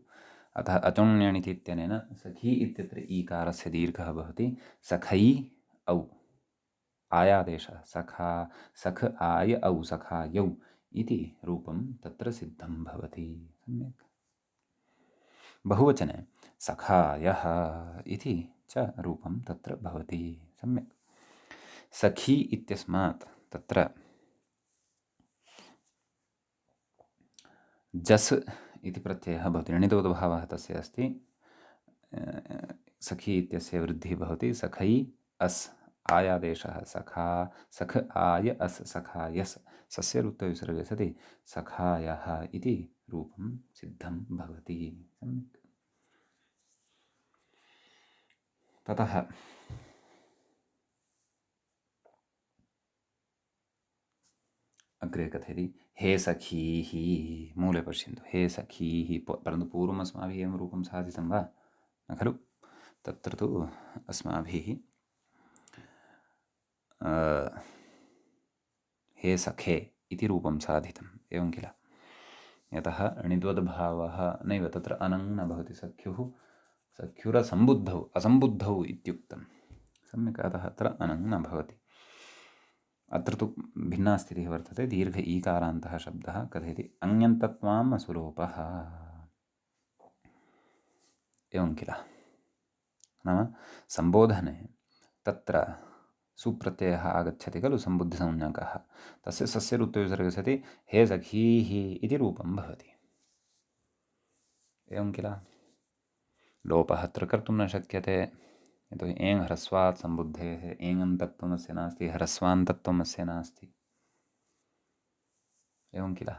अतः अचोण्यणिति इत्यनेन सखी इत्यत्र ईकारस्य दीर्घः भवति। सखै औ आयादेशः, सखा सख आय औ सखायौ इति रूपं तत्र सिद्धं भवति। सम्यक्। बहुवचने सखायः इति च रूपं तत्र भवति। सम्यक्। सखी इत्यस्मात् तत्र जस् इति प्रत्ययः भवति, णिदोदभावः तस्य अस्ति। सखी इत्यस्य वृद्धिः भवति। सखै अस् आयादेशः, सखा सख आय अस् सखायस्, सस्य रुत्तविसर्गे सति सखायः इति रूपं सिद्धं भवति। सम्यक्। ततः अग्रे कथयति हे सखीः। मूले पश्यन्तु, हे सखीः। परन्तु पूर्वम् अस्माभिः एवं रूपं साधितं वा न खलु? तत्र तु अस्माभिः हे सखे इति रूपं साधितम्, एवं किल? यतः णिद्वद्भावः नैव, तत्र अनङ् न भवति। सख्युरसम्बुद्धौ, असम्बुद्धौ इत्युक्तं। सम्यक्। अतः अत्र अनङ् न भवति। अत्र तु भिन्ना स्थितिः वर्तते। दीर्घ ईकारान्तः शब्दः कथयति अङ्यन्तत्वाम् असुलोपः, एवं किल? नाम सम्बोधने तत्र सुप्रत्ययः आगच्छति खलु, सम्बुद्धिसंज्ञकः, तस्य सस्य रुत्तविसर्गे सति हे सखीः इति रूपं भवति, एवं किल? लोपः अत्र कर्तुं न शक्यते, यतोहि एङ् ह्रस्वात् सम्बुद्धेः एङन्तत्वमस्य नास्ति, ह्रस्वान्तत्वमस्य नास्ति, एवं किल?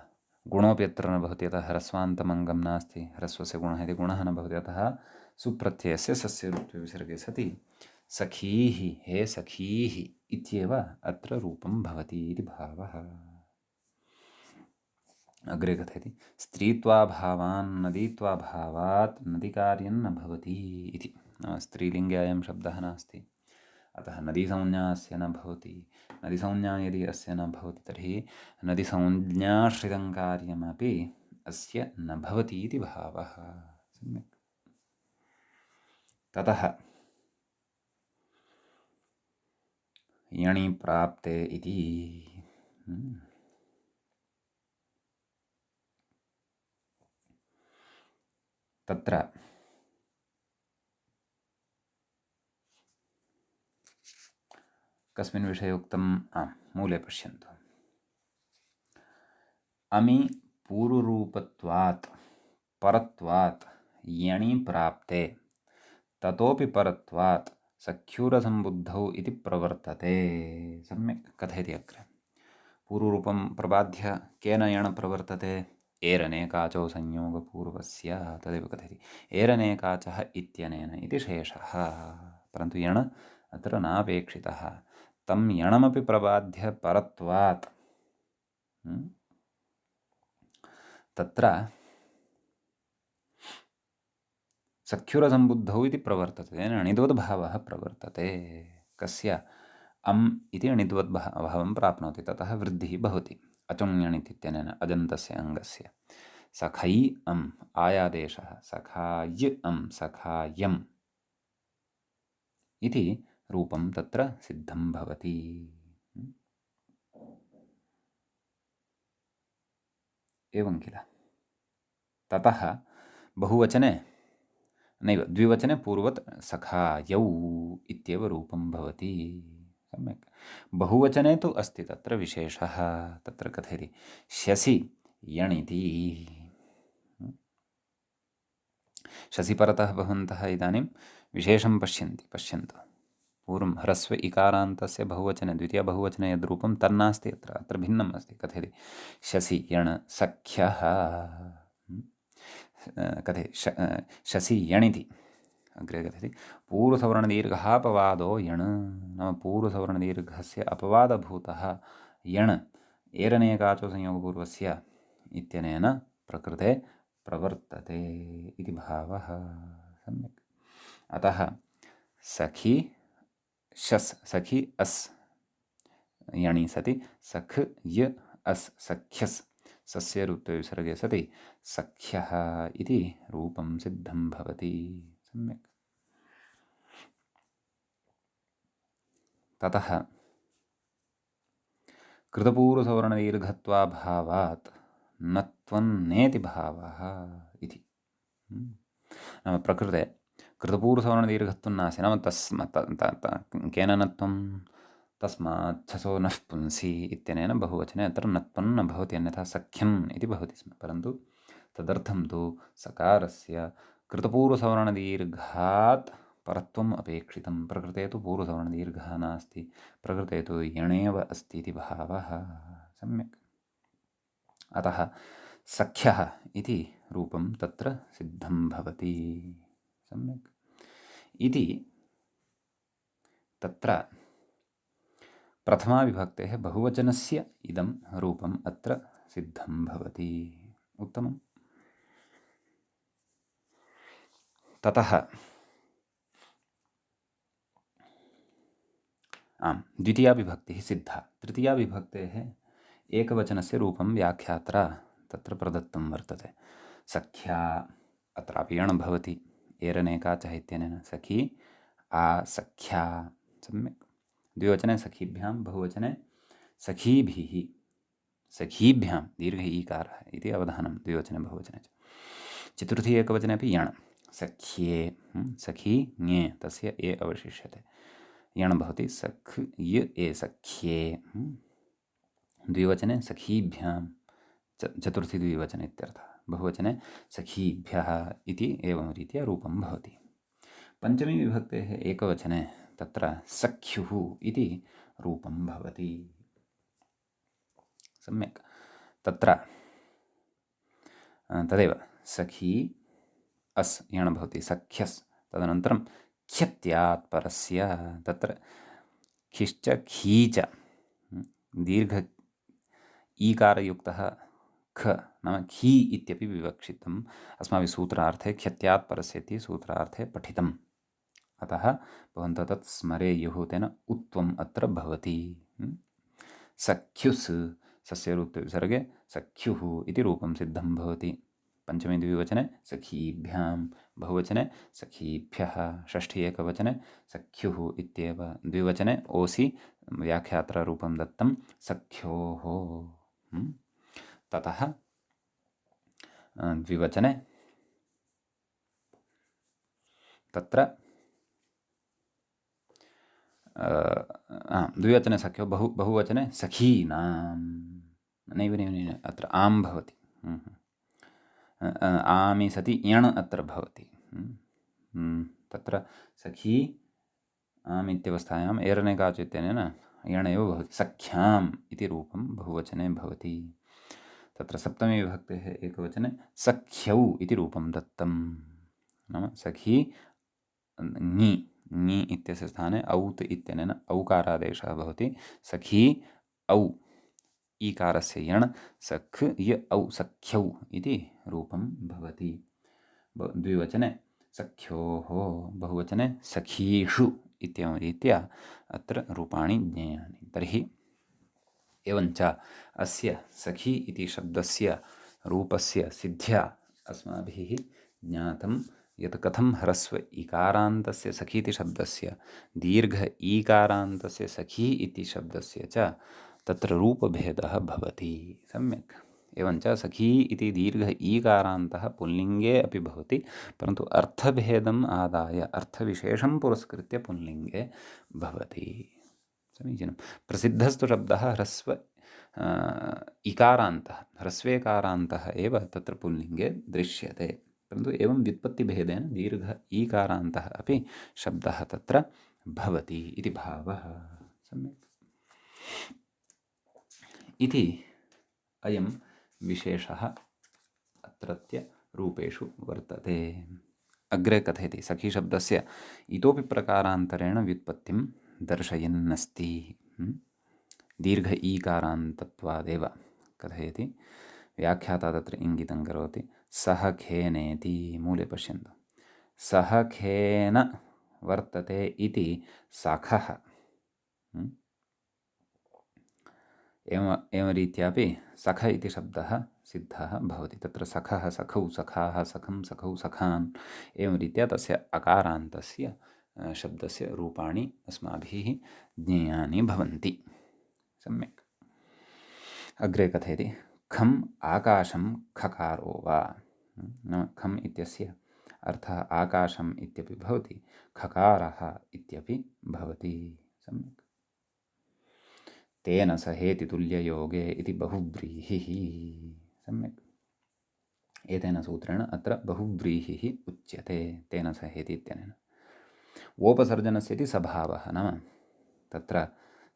गुणोऽपि अत्र न भवति, यतः ह्रस्वान्तमङ्गं नास्ति, ह्रस्वस्य गुणः इति गुणः न भवति। अतः सुप्रत्ययस्य सस्य रुत्वविसर्गे सति सखीः, हे सखीः इत्येव अत्र रूपं भवति इति भावः। अग्रे कथयति स्त्रीत्वाभावान् नदीत्वाभावात् नदीकार्यं न भवति इति। स्त्रीलिङ्गे अयं शब्दः नास्ति, अतः नदीसंज्ञा अस्य न भवति। नदीसंज्ञा यदि अस्य न भवति तर्हि नदीसंज्ञाश्रितं कार्यमपि अस्य न भवति इति भावः। सम्यक्। ततः यणि प्राप्ते इति। तत्र कस्मिन् विषये उक्तं? मूले पश्यन्तु। अमि पूर्वरूपत्वात् परत्वात् यणि प्राप्ते ततोपि परत्वात् सख्युरसम्बुद्धौ इति प्रवर्तते। सम्यक् कथयति अग्रे। पूर्वरूपं प्रबाध्य केन यण प्रवर्तते? एरनेकाचौ संयोगपूर्वस्य, तदेव कथयति एरनेकाचः इत्यनेन इति शेषः। परन्तु यण अत्र नापेक्षितः। तं यणमपि प्रबाध्य परत्वात् तत्र सख्युरसम्बुद्धौ इति प्रवर्तते, तेन णिद्वद्भावः प्रवर्तते। कस्य? अम् इति णिद्वद्भावं प्राप्नोति, ततः वृद्धिः भवति अचुण्यणित्यनेन अजन्तस्य अङ्गस्य। सखै अम् आयादेशः, सखाय अम् सखायम् इति रूपं तत्र सिद्धं भवति। एवं किल? ततः बहुवचने नैव, द्विवचने पूर्ववत् सखायौ इत्येव रूपं भवति। सम्यक्। बहुवचने तु अस्ति तत्र विशेषः। तत्र कथयति शसि यणिति। शसि परतः भवन्तः इदानीं विशेषं पश्यन्तु। पूर्वं ह्रस्व इकारान्तस्य बहुवचने, द्वितीयबहुवचने यद्रूपं तन्नास्ति अत्र, अत्र भिन्नम् अस्ति। कथयति शसि यण सख्यः, कथयति शसि यणिति। अग्रे कथयति पूर्वसवर्णदीर्घापवादो यण, नाम पूर्वसवर्णदीर्घस्य अपवादभूतः यण एरनेकाचो संयोगपूर्वस्य इत्यनेन प्रकृते प्रवर्तते इति भावः। सम्यक्। अतः सखी शस् सखी अस् यणि सति सख् य अस् सख्यस् सस्य ऋत्वविसर्गे सति सख्यः इति रूपं सिद्धं भवति। सम्यक्। ततः कृतपूर्वसवर्णदीर्घत्वाभावात् नत्वन्नेति भावः इति। नाम प्रकृते कृतपूर्वसवर्णदीर्घत्वं नास्ति। नाम केन नत्वं तस्मात् छसो नः पुंसि इत्यनेन बहुवचने अत्र नत्वं न भवति, अन्यथा सख्यम् इति भवति स्म। परन्तु तदर्थं तु सकारस्य कृतपूर्वसवर्णदीर्घात् परत्वम् अपेक्षितं। प्रकृते तु पूर्वसवर्णदीर्घः नास्ति, प्रकृते तु यणेव अस्ति इति भावः। सम्यक्। अतः सख्यः इति रूपं तत्र सिद्धं भवति। सम्यक्। इति तत्र प्रथमाविभक्तेः बहुवचनस्य इदं रूपम् अत्र सिद्धं भवति। उत्तमम्। ततः द्वितीया विभक्तिः सिद्धा। तृतीया विभक्तेः एकवचनस्य रूपं व्याख्यात्रा तत्र प्रदत्तं वर्तते। सख्या अत्रापि यण् भवति एरनेका च इत्यनेन सखी आसख्या। सम्यक्। द्विवचने सखीभ्यां, बहुवचने सखीभिः, सखीभ्यां दीर्घ ईकारः इति अवधानं द्विवचने बहुवचने च। चतुर्थी एकवचने अपि यण् सख्ये सखी ङे तस्य ए अवशिष्यते, यण् भवति सख् य ए सख्ये। द्विवचने सखीभ्यां चतुर्थी द्विवचने इत्यर्थः, बहुवचने सखीभ्यः इति एवं रीत्या रूपं भवति। पञ्चमी विभक्तेः एकवचने तत्र सख्युः इति रूपं भवति। सम्यक्। तत्र तदेव सखी अस् यण् भवति सख्यस्, तदनन्तरं ख्यत्यात् परस्य तत्र खिश्च खी च दीर्घ ईकारयुक्तः ख नाम खी इत्यपि विवक्षितम् अस्माभिः सूत्रार्थे ख्यत्यात् परस्य इति सूत्रार्थे पठितम्। अतः भवन्तः तत् स्मरेयुः, तेन उत्वम् अत्र भवति। सख्युस् सस्य ऋत्वविसर्गे सख्युः इति रूपं सिद्धं भवति। पञ्चमी द्विवचने सखीभ्यां, बहुवचने सखीभ्यः, षष्ठी एकवचने सख्युः इत्येव, द्विवचने ओसि व्याख्यात्ररूपं दत्तं सख्योः। ततः द्विवचने तत्र द्विवचने सख्यो, बहुवचने सखीनां। नैव अत्र आं भवति, आमि सति यण् अत्र भवति। तत्र सखी आम् इत्यवस्थायाम् एरनेकाच् इत्यनेन यण् एव भवति, सख्याम् इति रूपं बहुवचने भवति। तत्र सप्तमी विभक्तेः एकवचने सख्यौ इति रूपं दत्तं। नाम सखी ङि ङि इत्यस्य स्थाने औत् इत्यनेन औकारादेशः भवति। सखी औ ईकारस्य यण् सख् य औ सख्यौ इति रूपं भवति। द्विवचने सख्योः, बहुवचने सखीषु इत्येवं रीत्या अत्र रूपाणि ज्ञेयानि। तर्हि एवञ्च अस्य सखी इति शब्दस्य रूपस्य सिद्ध्या अस्माभिः ज्ञातं यत् कथं ह्रस्व इकारान्तस्य सखी इति शब्दस्य, दीर्घ ईकारान्तस्य सखी इति शब्दस्य च तत्र रूपभेदः भवति। सम्यक्। एवञ्च सखी इति दीर्घ ईकारान्तः पुल्लिङ्गे अपि भवति, परन्तु अर्थभेदम् आदाय अर्थविशेषं पुरस्कृत्य पुल्लिङ्गे भवति। समीचीनं। प्रसिद्धस्तु शब्दः ह्रस्व इकारान्तः, ह्रस्वेकारान्तः एव तत्र पुल्लिङ्गे दृश्यते, परन्तु एवं व्युत्पत्तिभेदेन दीर्घ ईकारान्तः अपि शब्दः तत्र भवति इति भावः। सम्यक्। इति अयं विशेषः अत्रत्य रूपेषु वर्तते। अग्रे कथयति सखीशब्दस्य इतोपि प्रकारान्तरेण व्युत्पत्तिं दर्शयन्नस्ति। दीर्घ ईकारान्तत्वादेव कथयति। व्याख्याता तत्र इङ्गितं करोति। सः खेनेति, मूले पश्यन्तु, सः खेन वर्तते इति सखः। एवं रीत्यापि सख इति शब्दः सिद्धः भवति। तत्र सखः, सखौ, सखाः, सखं, सखौ, सखान्, एवं रीत्या तस्य अकारान्तस्य शब्दस्य रूपाणि अस्माभिः ज्ञेयानि भवन्ति। सम्यक्। अग्रे कथयति खम् आकाशं खकारो वा। नाम खम् इत्यस्य अर्थः आकाशम् इत्यपि भवति, खकारः इत्यपि भवति। सम्यक्। तेन सहेति तुल्ययोगे इति बहुव्रीहिः। सम्यक्। एतेन सूत्रेण अत्र बहुव्रीहिः उच्यते, तेन सहेति इत्यनेन। वोपसर्जनस्य इति सभावः, नाम तत्र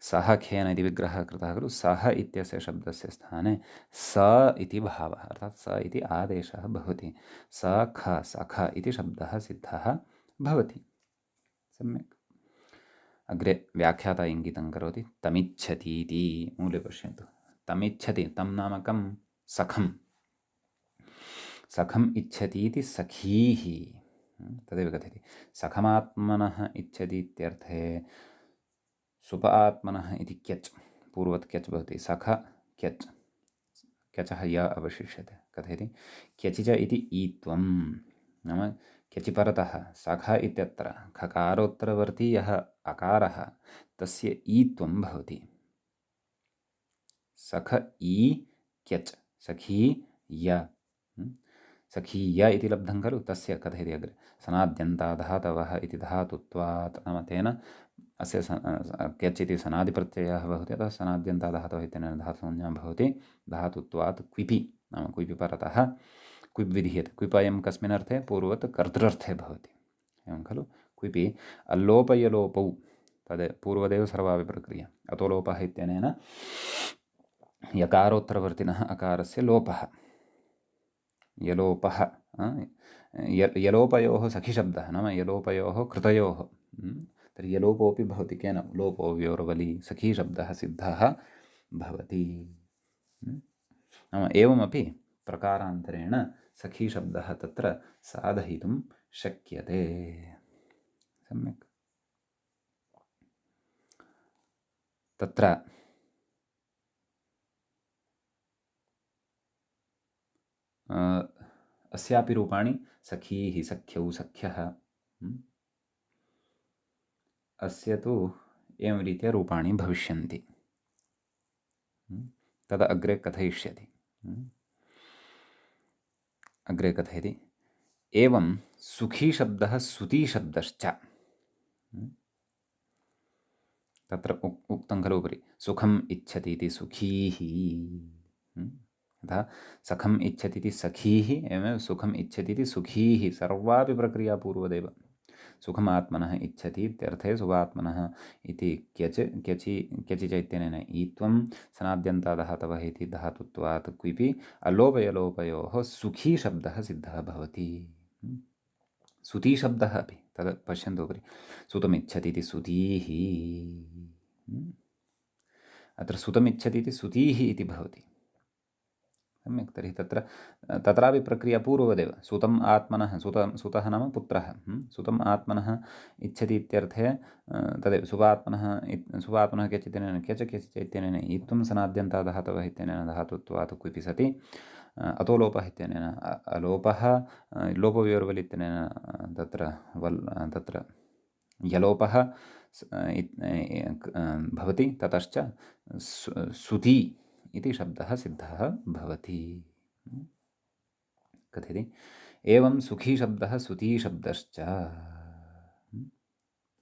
सः खेन इति विग्रहः कृतः खलु, सः इत्यस्य शब्दस्य स्थाने स इति भावः, अर्थात् स इति आदेशः भवति। स ख, सख इति शब्दः सिद्धः भवति। सम्यक्। अग्रे व्याख्याता इङ्गितं करोति। तमिच्छतीति, मूले पश्यन्तु। तमिच्छति, तं नाम कं? सखं। सखम् इच्छतीति सखीः, तदेव कथयति। सखमात्मनः इच्छति इत्यर्थे सुप आत्मनः इति क्यच्, पूर्ववत् क्यच् भवति। सख क्यच्, क्यचः य अवशिष्यते। कथयति क्यचिच इति ईत्वं, नाम क्यचिपरतः सख इत्यत्र खकारोत्तरवर्ती यः अकारः तस्य ईत्वं भवति। सख ई क्यच्, सखी य, सखीय इति लब्धं खलु, तस्य कथयति अग्रे। सनाद्यन्ताधातवः इति धातुत्वात्, नाम तेन अस्य क्यच् इति सनादिप्रत्ययः भवति, अतः सनाद्यन्ताधातवः इत्यनेन धातुसंज्ञा भवति। धातुत्वात् क्विपि, नाम क्विपि परतः क्विप् विधीयते। क्विप् अयं कस्मिन् अर्थे? पूर्ववत् कर्तृर्थे भवति, एवं खलु। क्विपि अल्लोपयलोपौ, तद् पूर्वदेव सर्वापि प्रक्रिया। अतो लोपः इत्यनेन यकारोत्तरवर्तिनः अकारस्य लोपः, यलोपः। यलोपयोः सखिशब्दः, नाम यलोपयोः कृतयोः। तर्हि यलोपोऽपि भवति, केन? लोपो व्योर्वलि, सखीशब्दः सिद्धः भवति। नाम एवमपि प्रकारान्तरेण सखीशब्दः तत्र साधयितुं शक्यते। सम्यक्। तत्र अस्यापि रूपाणि सखीः, सख्यौ, सख्यः, अस्य तु एवं रीत्या रूपाणि भविष्यन्ति। तद अग्रे कथयिष्यति। अग्रे कथयति एवं सुखी शब्दः सुती शब्दश्च। तत्र उक्तं खलु उपरि, सुखम् इच्छति इति सुखीः, यथा सखम् इच्छति इति सखीः, एवमेव सुखम् इच्छति इति सुखीः। सर्वापि प्रक्रिया पूर्वदेव। सुखमात्मनः इच्छति इत्यर्थे सुखात्मनः इति क्यच्, क्यचि चैत्यनेन ईत्वं, सनाद्यन्ताधातवः इति धातुत्वात् क्विपि अलोपयलोपयोः सुखी शब्दः सिद्धः भवति। सुती शब्दः अपि, तद् पश्यन्तु उपरि, सुतमिच्छति इति सुतीः, अत्र सुतमिच्छति इति सुतीः इति भवति। सम्यक्। तर्हि तत्रापि प्रक्रिया पूर्ववदेव। सुतम् आत्मनः, सुतः नाम पुत्रः, सुतम् आत्मनः इच्छति इत्यर्थे तदेव सुपात्मनः क्यच् इत्यनेन क्यच, क्यचिच इत्यनेन ईत्वं, सनाद्यन्ताधातवः इत्यनेन धातुत्वात् क्विपि सति अतो लोपः इत्यनेन अलोपः, लोपव्योर्वल् इत्यनेन तत्र यलोपः भवति। ततश्च सुती इति शब्दः सिद्धः भवति। कथयति एवं सुखी शब्दः सुती शब्दश्च।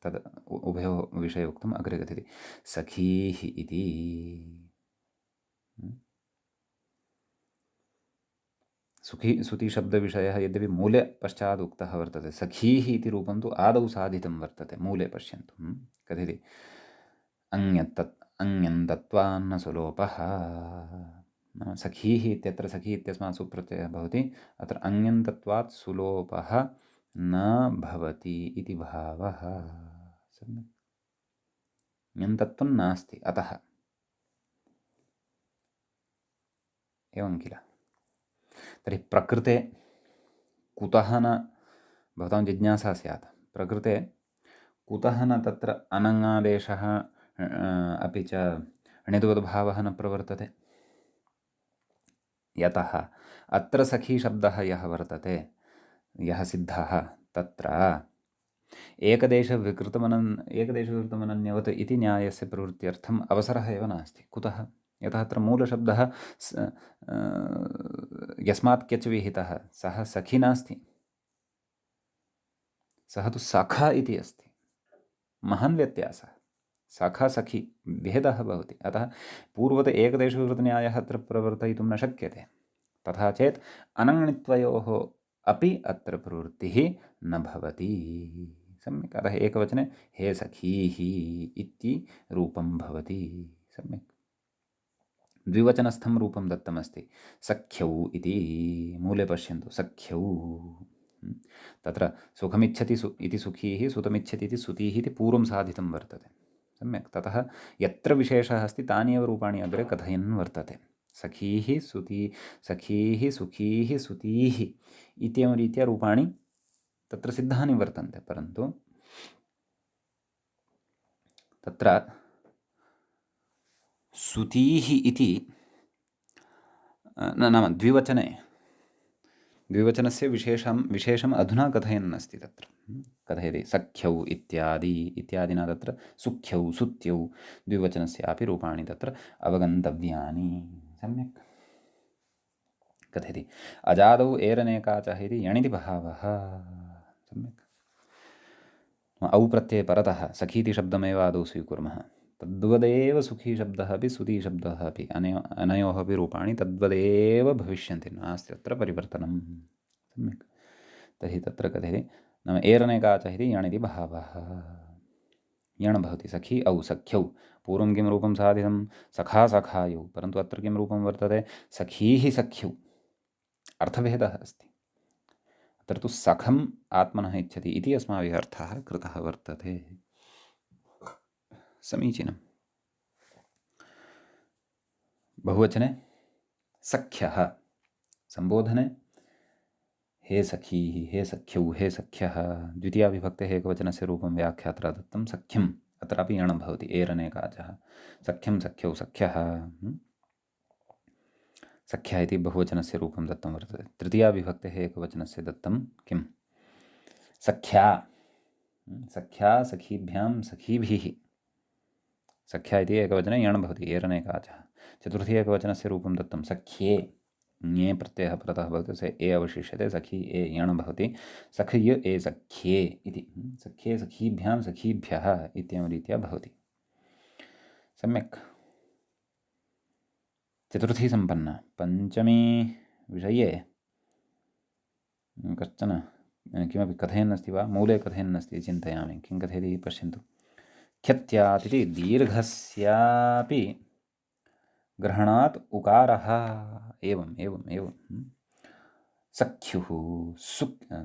तद् उभयोः विषये उक्तम्। अग्रे कथयति सखीः इति। सुती शब्दविषयः यद्यपि मूले पश्चात् उक्तः वर्तते, सखीः इति रूपं तु आदौ साधितं वर्तते। मूले पश्यन्तु। कथयति अङ्यन्तत्वान्न सुलोपः। सखीः इत्यत्र सखी इत्यस्मात् सुप्रत्ययः भवति, अत्र अङ्यन्तत्वात् सुलोपः न भवति इति भावः। सम्यक्। ञन्तत्वं नास्ति, अतः एवं किल। तर्हि प्रकृते कुतः न, भवतां जिज्ञासा स्यात्, प्रकृते कुतः न तत्र अनङादेशः अपि च णित्वद्भावः न प्रवर्तते? यतः अत्र सखीशब्दः यः वर्तते, यः सिद्धः, तत्र एकदेशविकृतमनन्यवत् इति न्यायस्य प्रवृत्त्यर्थम् अवसरः एव नास्ति। कुतः? यतः अत्र मूलशब्दः यस्मात् क्यच् विहितः, सः सखी नास्ति, सः तु सखा इति अस्ति। महान् व्यत्यासः। सखा सखी भेदः भवति। अतः पूर्वत एकदेशविकृतन्यायः अत्र प्रवर्तयितुं न शक्यते। तथा चेत् अनङ्नित्वयोः अपि अत्र प्रवृत्तिः न भवति। सम्यक्। अतः एकवचने हे सखीः इति रूपं भवति। सम्यक्। द्विवचनस्थं रूपं दत्तमस्ति सख्यौ इति। मूले पश्यन्तु, सख्यौ। तत्र सुखमिच्छति इति सुखीः, सुतमिच्छति इति सुतीः इति पूर्वं साधितं वर्तते। सम्यक्। ततः यत्र विशेषः अस्ति तानि एव रूपाणि अग्रे कथयन् वर्तते। सखीः सखीः सुखीः सुतीः इत्येवं रीत्या रूपाणि तत्र सिद्धानि वर्तन्ते। परन्तु तत्र सुतीः इति नाम द्विवचनस्य विशेषम् अधुना कथयन् अस्ति। तत्र कथयति सख्यौ इत्यादिना तत्र सुख्यौ सुत्यौ द्विवचनस्यापि रूपाणि तत्र अवगन्तव्यानि। सम्यक्। कथयति अजादौ एरनेकाचः इति यणिति भावः। सम्यक्। औ प्रत्यये परतः सखीति शब्दमेव आदौ स्वीकुर्मः। तद्वदेव सुखी शब्दः अपि सुती शब्दः अपि अनयोः अपि रूपाणि तद्वदेव भविष्यन्ति, नास्ति अत्र परिवर्तनं। सम्यक्। तर्हि तत्र कथयति नाम एरनेकाचः इति यणिति भावः। यण् भवति सखी औ सख्यौ। पूर्वं किं रूपं साधितं? सखा सखायौ। परन्तु अत्र किं रूपं वर्तते? सखीः सख्यौ। अर्थभेदः अस्ति। अत्र तु सखम् आत्मनः इच्छति इति अस्माभिः अर्थः कृतः वर्तते। समीचीनम्। बहुवचने सख्यः, सम्बोधने हे सखीः, हे सख्यौ, हे सख्यः। द्वितीयाविभक्तेः एकवचनस्य रूपं व्याख्यात्रा दत्तं सख्यम्। अत्रापि यण् भवति एरनेकाचः। सख्यं सख्यौ सख्यः। सख्या इति बहुवचनस्य रूपं दत्तं वर्तते। तृतीयाविभक्तेः एकवचनस्य दत्तं किं? सख्या। सख्या सखीभ्यां सखीभिः। सख्या इति एकवचने यण् भवति एरनेकाचः। चतुर्थी एकवचनस्य रूपं दत्तं सख्ये। ङे प्रत्ययः परतः भवति, स ए अवशिष्यते, सखी ए यण् भवति, सखय ए सख्ये इति। सख्ये सखीभ्यां सखीभ्यः इत्येवं रीत्या भवति। सम्यक्। चतुर्थी सम्पन्ना। पञ्चमी विषये कश्चन किमपि कथयन् अस्ति वा? मूले कथयन् अस्ति चिन्तयामि। किं कथयति पश्यन्तु। ख्यत्यात् इति दीर्घस्यापि ग्रहणात् उकारः। एवं सख्युः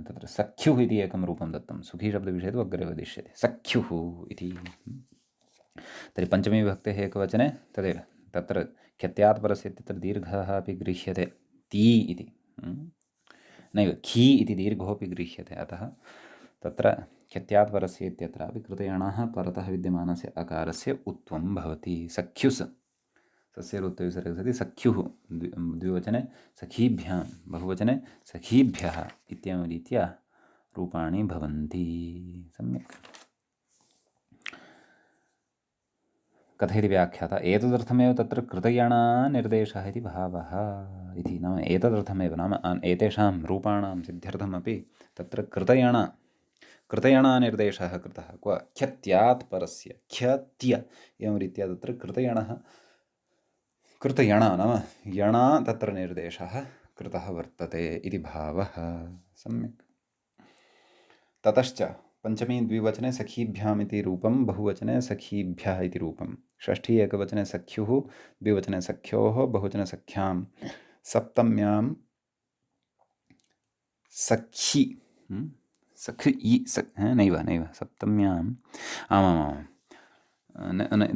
तत्र सख्युः इति एकं रूपं दत्तं। सुखी शब्दविषये तु अग्रे वदिष्यते। सख्युः इति। तर्हि पञ्चमी विभक्तेः एकवचने तदेव। तत्र ख्यत्यात् परस्य इत्यत्र दीर्घः अपि गृह्यते। ती इति नैव, खी इति दीर्घोऽपि गृह्यते। अतः तत्र ख्यत्यात् परस्य इत्यत्रापि कृतयणः परतः विद्यमानस्य अकारस्य उत्वं भवति। सख्युस् तस्य रुत्तविसर्गः सति सख्युः। द्विवचने सखीभ्यां, बहुवचने सखीभ्यः इत्येवं रीत्या रूपाणि भवन्ति। सम्यक्। कथयति व्याख्याता एतदर्थमेव तत्र कृतयणानिर्देशः इति भावः इति। नाम एतदर्थमेव, नाम एतेषां रूपाणां सिद्ध्यर्थमपि तत्र कृतयणानिर्देशः कृतः। क्व? ख्यत्यात् परस्य ख्यत्य एवं रीत्या तत्र कृतयण नाम यणा तत्र निर्देशः कृतः वर्तते इति भावः। सम्यक्। ततश्च पञ्चमी द्विवचने सखीभ्याम् इति रूपं, बहुवचने सखीभ्यः इति रूपं। षष्ठी एकवचने सख्युः, द्विवचने सख्योः, बहुवचने सख्यां, सप्तम्यां सखी नैव सप्तम्याम् आमामाम्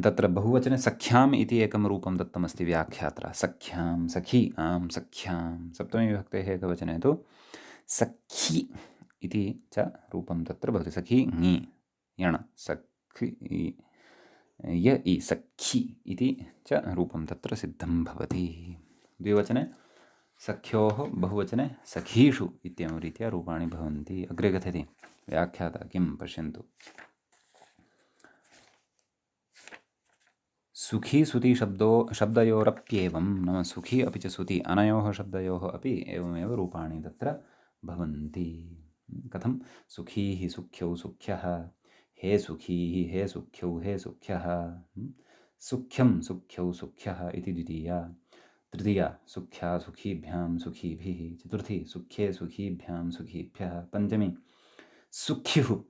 तत्र बहुवचने सख्याम् इति एकं रूपं दत्तमस्ति व्याख्यात्रा। सख्यां, सखी, आं, सख्यां। सप्तमी विभक्तेः एकवचने तु सखी इति च रूपं तत्र भवति। सखी ङि यण सखी य इ सखी इति च रूपं तत्र सिद्धं भवति। द्विवचने सख्योः, बहुवचने सखीषु इत्येवं रीत्या रूपाणि भवन्ति। अग्रे कथयति व्याख्याता किं पश्यन्तु। सुखी सुति शब्दयोरप्येवं, नाम सुखी अपि च सुति अनयोः शब्दयोः अपि एवमेव रूपाणि तत्र भवन्ति। कथं? सुखी हि सुख्यौ सुख्यः, हे सुखी हे सुख्यौ हे सुख्यः, सुख्यं सुख्यौ सुख्यः इति द्वितीया। तृतीया सुख्या सुखीभ्यां सुखीभिः। चतुर्थी सुख्ये सुखीभ्यां सुखीभ्यः। पञ्चमी सुख्युः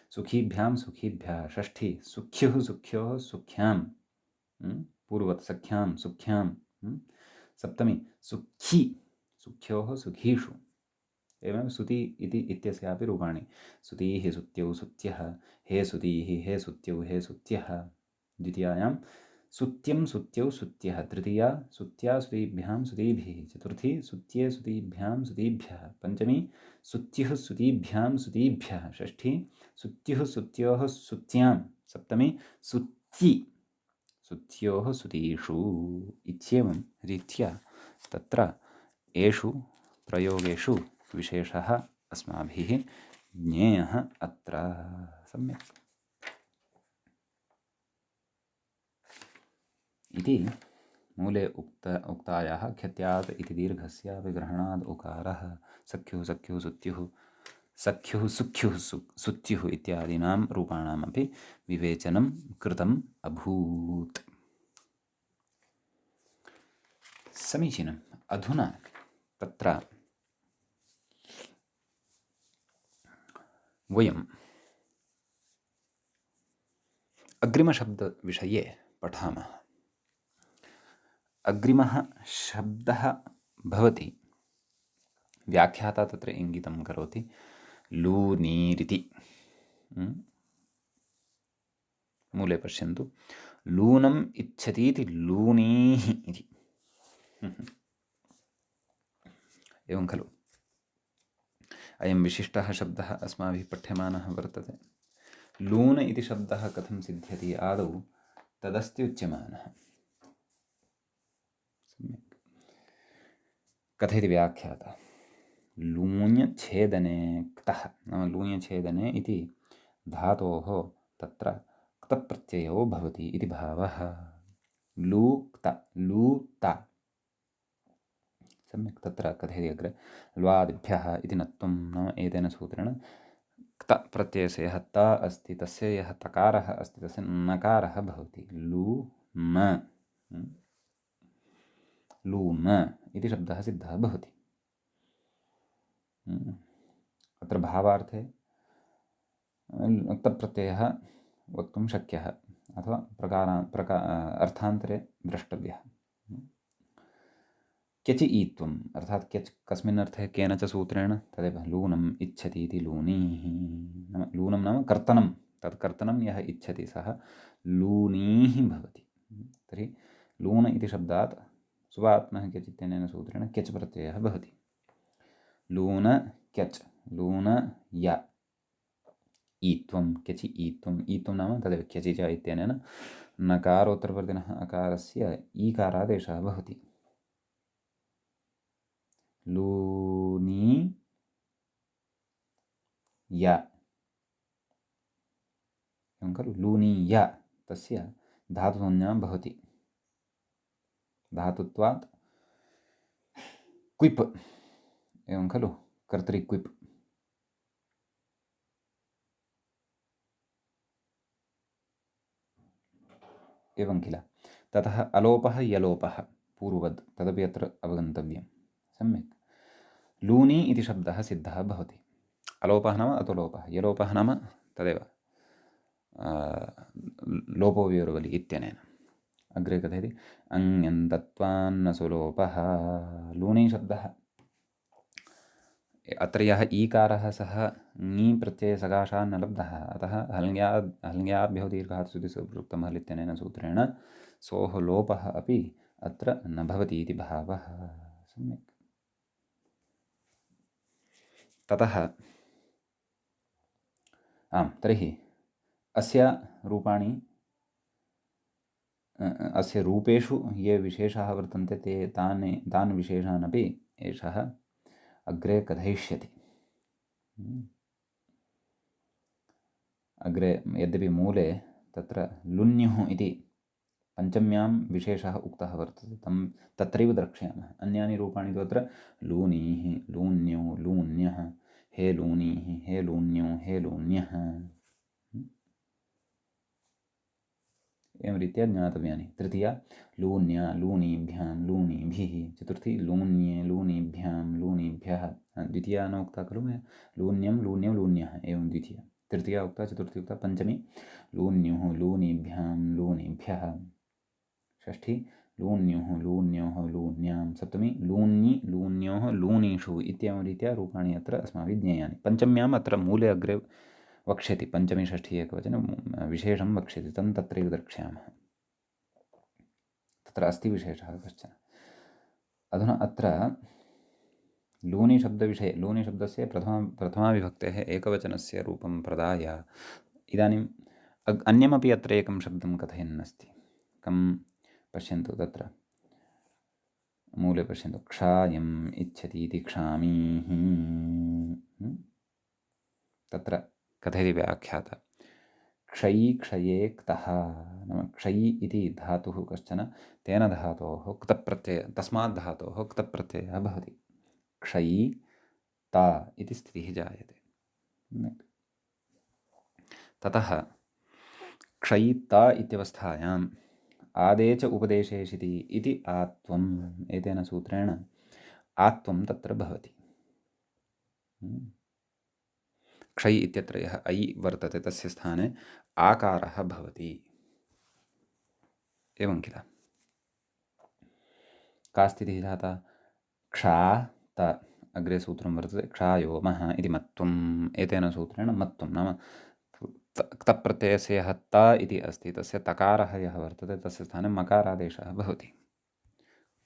सुखीभ्यां सुखीभ्यः। षष्ठी सुख्युः सुख्योः सुख्यां, पूर्ववत् सख्यां सुख्यां। सप्तमी सुखी सुख्योः सुखीषु। एवं सुति इति इत्यस्यापि रूपाणि। सुतीः सुत्यौ सुत्यः, हे सुतीः हे सुत्यौ हे सुत्यः। द्वितीयायां सुत्यं सुत्यौ सुत्यः। तृतीया सुत्या सुतीभ्यां सुतीभिः। चतुर्थी सुत्ये सुतीभ्यां सुतीभ्यः। पञ्चमी सुत्युः सुतीभ्यां सुतीभ्यः। षष्ठी सुत्युः सुत्योः सुत्यां। सप्तमी सुत्ति सुत्योः सुतीषु। इत्येवं रीत्या तत्र एषु प्रयोगेषु विशेषः अस्माभिः ज्ञेयः अत्र। सम्यक् इति मूले उक्तायाः ख्यत्यात् इति दीर्घस्य विग्रहणाद् उकारः सख्युः सख्युः सुत्युः सख्युः सुख्युः सुत्युः इत्यादीनां रूपाणामपि विवेचनं कृतम् अभूत्। समीचीनम्। अधुना तत्र वयम् अग्रिमशब्दविषये पठामः। अग्रिमः शब्दः भवति, व्याख्याता तत्र इङ्गितं करोति, लूनीरिति। मूले पश्यन्तु, लूनम् इच्छतीति लूनीः इति। एवं खलु? अयं विशिष्टः शब्दः अस्माभिः पठ्यमानः वर्तते। लून इति शब्दः कथं सिद्ध्यति? आदौ तदस्ति उच्यमानः। सम्यक् कथयति व्याख्याता। लून्यच्छेदने क्तः, नाम लून्यच्छेदने इति धातोः तत्र क्तप्रत्ययो भवति इति भावः। लूक्त लूत। सम्यक् तत्र कथयति अग्रे, ल्वादिभ्यः इति नत्वं, नाम एतेन सूत्रेण क्तप्रत्ययस्य यः त अस्ति तस्य यः तकारः अस्ति तस्य नकारः भवति। लूम लूम इति शब्दः सिद्धः भवति। अत्र भावार्थे क्तप्रत्ययः वक्तुं शक्यः अथवा अर्थान्तरे द्रष्टव्यः। क्यचि ईत्वम्, अर्थात् क्यच् कस्मिन् अर्थे केन च सूत्रेण? तदेव लूनम् इच्छति इति लूनीः। नाम लूनं नाम कर्तनं, तत् कर्तनं यः इच्छति सः लूनीः भवति। तर्हि लून इति शब्दात् सुवात्मः क्यच् इत्यनेन सूत्रेण क्यच् प्रत्ययः भवति। लून क्यच्, लून य ईत्वं, क्यचि ईत्वम्। ईत्वं नाम तदेव क्यचि च इत्यनेन नकारोत्तरवर्तिनः अकारस्य ईकारादेशः भवति। लूनी य, एवं खलु? लूनीय तस्य धातुसंज्ञा भवति। धातुत्वात् क्विप्, एवं खलु? कर्तरि-क्विप्। एवं किल? ततः अलोपः यलोपः पूर्ववद्, तदपि अत्र अवगन्तव्यं। सम्यक्। लूनी इति शब्दः सिद्धः भवति। अलोपः नाम अतोलोपः, यलोपः नाम तदेव लोपो वियोर्वलि इत्यनेन। अग्रे कथयति, अङ्यन्तत्वान्न सुलोपः। लूनी शब्दः अत्र यः ईकारः सः ङी प्रत्ययसकाशात् न लब्धः, अतः हल्ङ्याभ्यो दीर्घात् श्रुतिसूक्तं हल् इत्यनेन सूत्रेण सोः लोपः अपि अत्र न भवति इति भावः। सम्यक्। ततः तर्हि अस्य रूपाणि, अस्य रूपेषु ये विशेषाः वर्तन्ते तान् विशेषान् अपि एषः अग्रे कथयिष्यति। अग्रे यद्यपि मूले तत्र लुन्युः इति पञ्चम्यां विशेषः उक्तः वर्तते, तत्रैव द्रक्ष्यामः। अन्यानि रूपाणि तु अत्र लूनीः, लून्यौ, लून्यः, हे लूनीः, हे लून्यौ, हे लून्यः, एवं रीत्या ज्ञातव्यानि। तृतीया लून्या, लूनीभ्यां, लूनीभिः। चतुर्थी लून्ये, लूनीभ्यां, लूनीभ्यः। द्वितीया न उक्ता खलु मया, लून्यं, लून्यौ, लून्यः, एवं द्वितीया। तृतीया उक्ता, चतुर्थी उक्ता, पञ्चमी लून्युः, लूनीभ्यां, लूनीभ्यः। षष्ठी लून्युः, लून्योः, लून्यां। सप्तमी लून्यि, लून्योः, लूनीषु इत्येवं रीत्या रूपाणि अत्र अस्माभिः ज्ञेयानि। पञ्चम्याम् अत्र मूले अग्रे वक्ष्यति, पञ्चमी षष्ठी एकवचनं विशेषं वक्ष्यति, तत्रैव द्रक्ष्यामः। तत्र अस्ति विशेषः कश्चन। अधुना अत्र लूनिशब्दविषये, लूनिशब्दस्य प्रथमाविभक्तेः एकवचनस्य रूपं प्रदाय इदानीम् अन्यमपि अत्र एकं शब्दं कथयन्नस्ति। कं पश्यन्तु, तत्र मूले पश्यन्तु, क्षायम् इच्छति इति क्षामीः। तत्र कथयति व्याख्याता, क्षयी क्षये क्तः, नाम क्षयी इति धातुः कश्चन, तेन धातोः क्तप्रत्ययः, तस्मात् धातोः क्तप्रत्ययः भवति। क्षयी ता इति स्थितिः जायते। ततः क्षयिता इत्यवस्थायाम् आदे च उपदेशेषिति इति आत्वम्, एतेन सूत्रेण आत्वं तत्र भवति। क्षयि इत्यत्र यः ऐ वर्तते तस्य स्थाने आकारः भवति, एवं किल। का स्थितिः जाता?क्षा त, अग्रे सूत्रं वर्तते क्षायोमः इति मत्वम्, एतेन सूत्रेण मत्वं नाम क्तप्रत्ययस्य यः त इति अस्ति तस्य तकारः यः वर्तते तस्य स्थाने मकारादेशः भवति।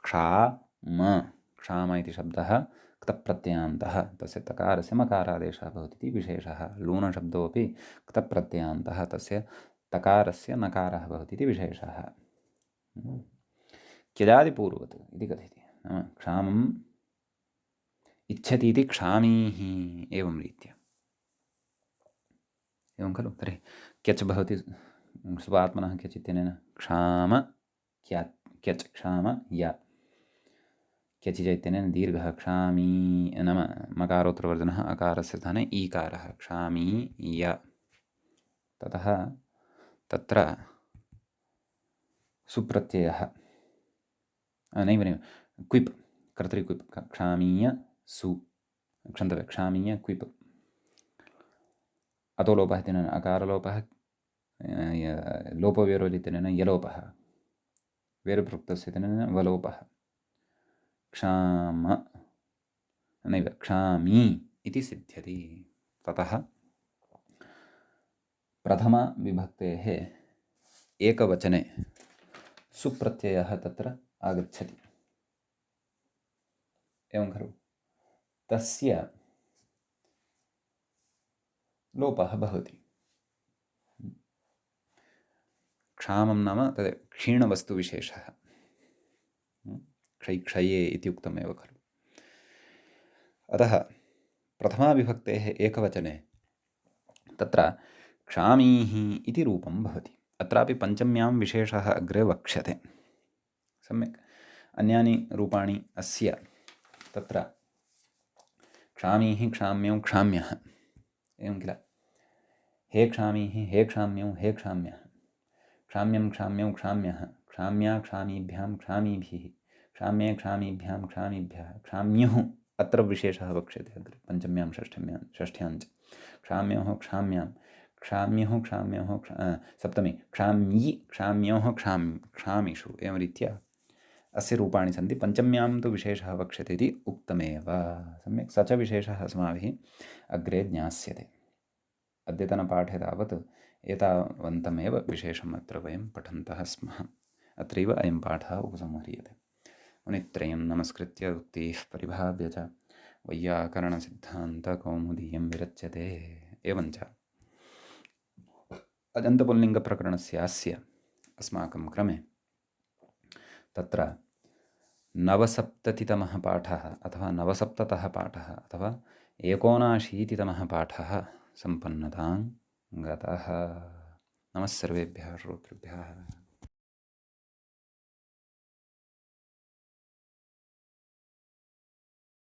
क्षाम इति शब्दः क्तप्रत्ययान्तः, तस्य तकारस्य मकारादेशः भवति इति विशेषः। लूनशब्दोऽपि क्तप्रत्ययान्तः, तस्य तकारस्य नकारः भवति इति विशेषः। क्यजादिपूर्वत् इति कथयति, नाम क्षामम् इच्छति इति क्षामीः, एवं रीत्या, एवं खलु। तर्हि क्यच् भवति स्वात्मनः क्यच् इत्यनेन क्षाम क्यच्, क्षाम य, क्यचिज इत्यनेन दीर्घः क्षामी, नाम मकारोत्तरवर्जनः अकारस्य स्थाने ईकारः, क्षामी य। ततः तत्र सुप्रत्ययः, नैव क्विप्, कर्तृक्विप्, क्षामीय सु, क्षन्तव्य, क्षामीय क्विप्। अतो लोपः इत्यनेन अकारलोपः, लोपविरोधि इत्यनेन यलोपः, वेरुप्रोक्तस्य इत्यनेन वलोपः। क्षाम नैव क्षामी इति सिद्ध्यति। ततः प्रथमविभक्तेः एकवचने सुप्रत्ययः तत्र आगच्छति, एवं खलु। तस्य लोपः भवति। क्षामं नाम तद् क्षीणवस्तुविशेषः, क्षये इति उक्तमेव खलु। अतः प्रथमाविभक्तेः एकवचने तत्र क्षामीः इति रूपं भवति। अत्रापि पञ्चम्यां विशेषः अग्रे वक्ष्यते। सम्यक्। अन्यानि रूपाणि अस्य तत्र क्षामीः, क्षाम्यौ, क्षाम्यः, एवं किल। हे क्षामीः, हे क्षाम्यौ, हे क्षाम्यः, क्षाम्यं, क्षाम्यौ, क्षाम्यः, क्षाम्या, क्षामीभ्यां, क्षामीभिः, क्षाम्ये, क्षामीभ्यां, क्षामीभ्यः, क्षाम्युः, अत्र विशेषः वक्ष्यते अग्रे पञ्चम्यां षष्ठ्यां च। क्षाम्योः, क्षाम्यां, क्षाम्युः, क्षाम्योः, सप्तमी क्षाम्यि, क्षाम्योः, क्षामिषु, एवं रीत्या अस्य रूपाणि सन्ति। पञ्चम्यां तु विशेषः वक्ष्यते इति उक्तमेव। सम्यक् स च विशेषः अस्माभिः अग्रे ज्ञास्यते। अद्यतनपाठे तावत् एतावन्तमेव विशेषम् अत्र वयं पठन्तः स्मः। अत्रैव अयं पाठः उपसंह्रियते। मुनित्रयं नमस्कृत्य उक्तिः परिभाव्य च वैयाकरणसिद्धान्तकौमुदीयं विरच्यते। एवञ्च अजन्तपुल्लिङ्गप्रकरणस्यास्य अस्माकं क्रमे तत्र नवसप्ततितमः पाठः अथवा नवसप्ततः पाठः अथवा 79तमः पाठः सम्पन्नतां गतः। नमः सर्वेभ्यः श्रोतृभ्यः।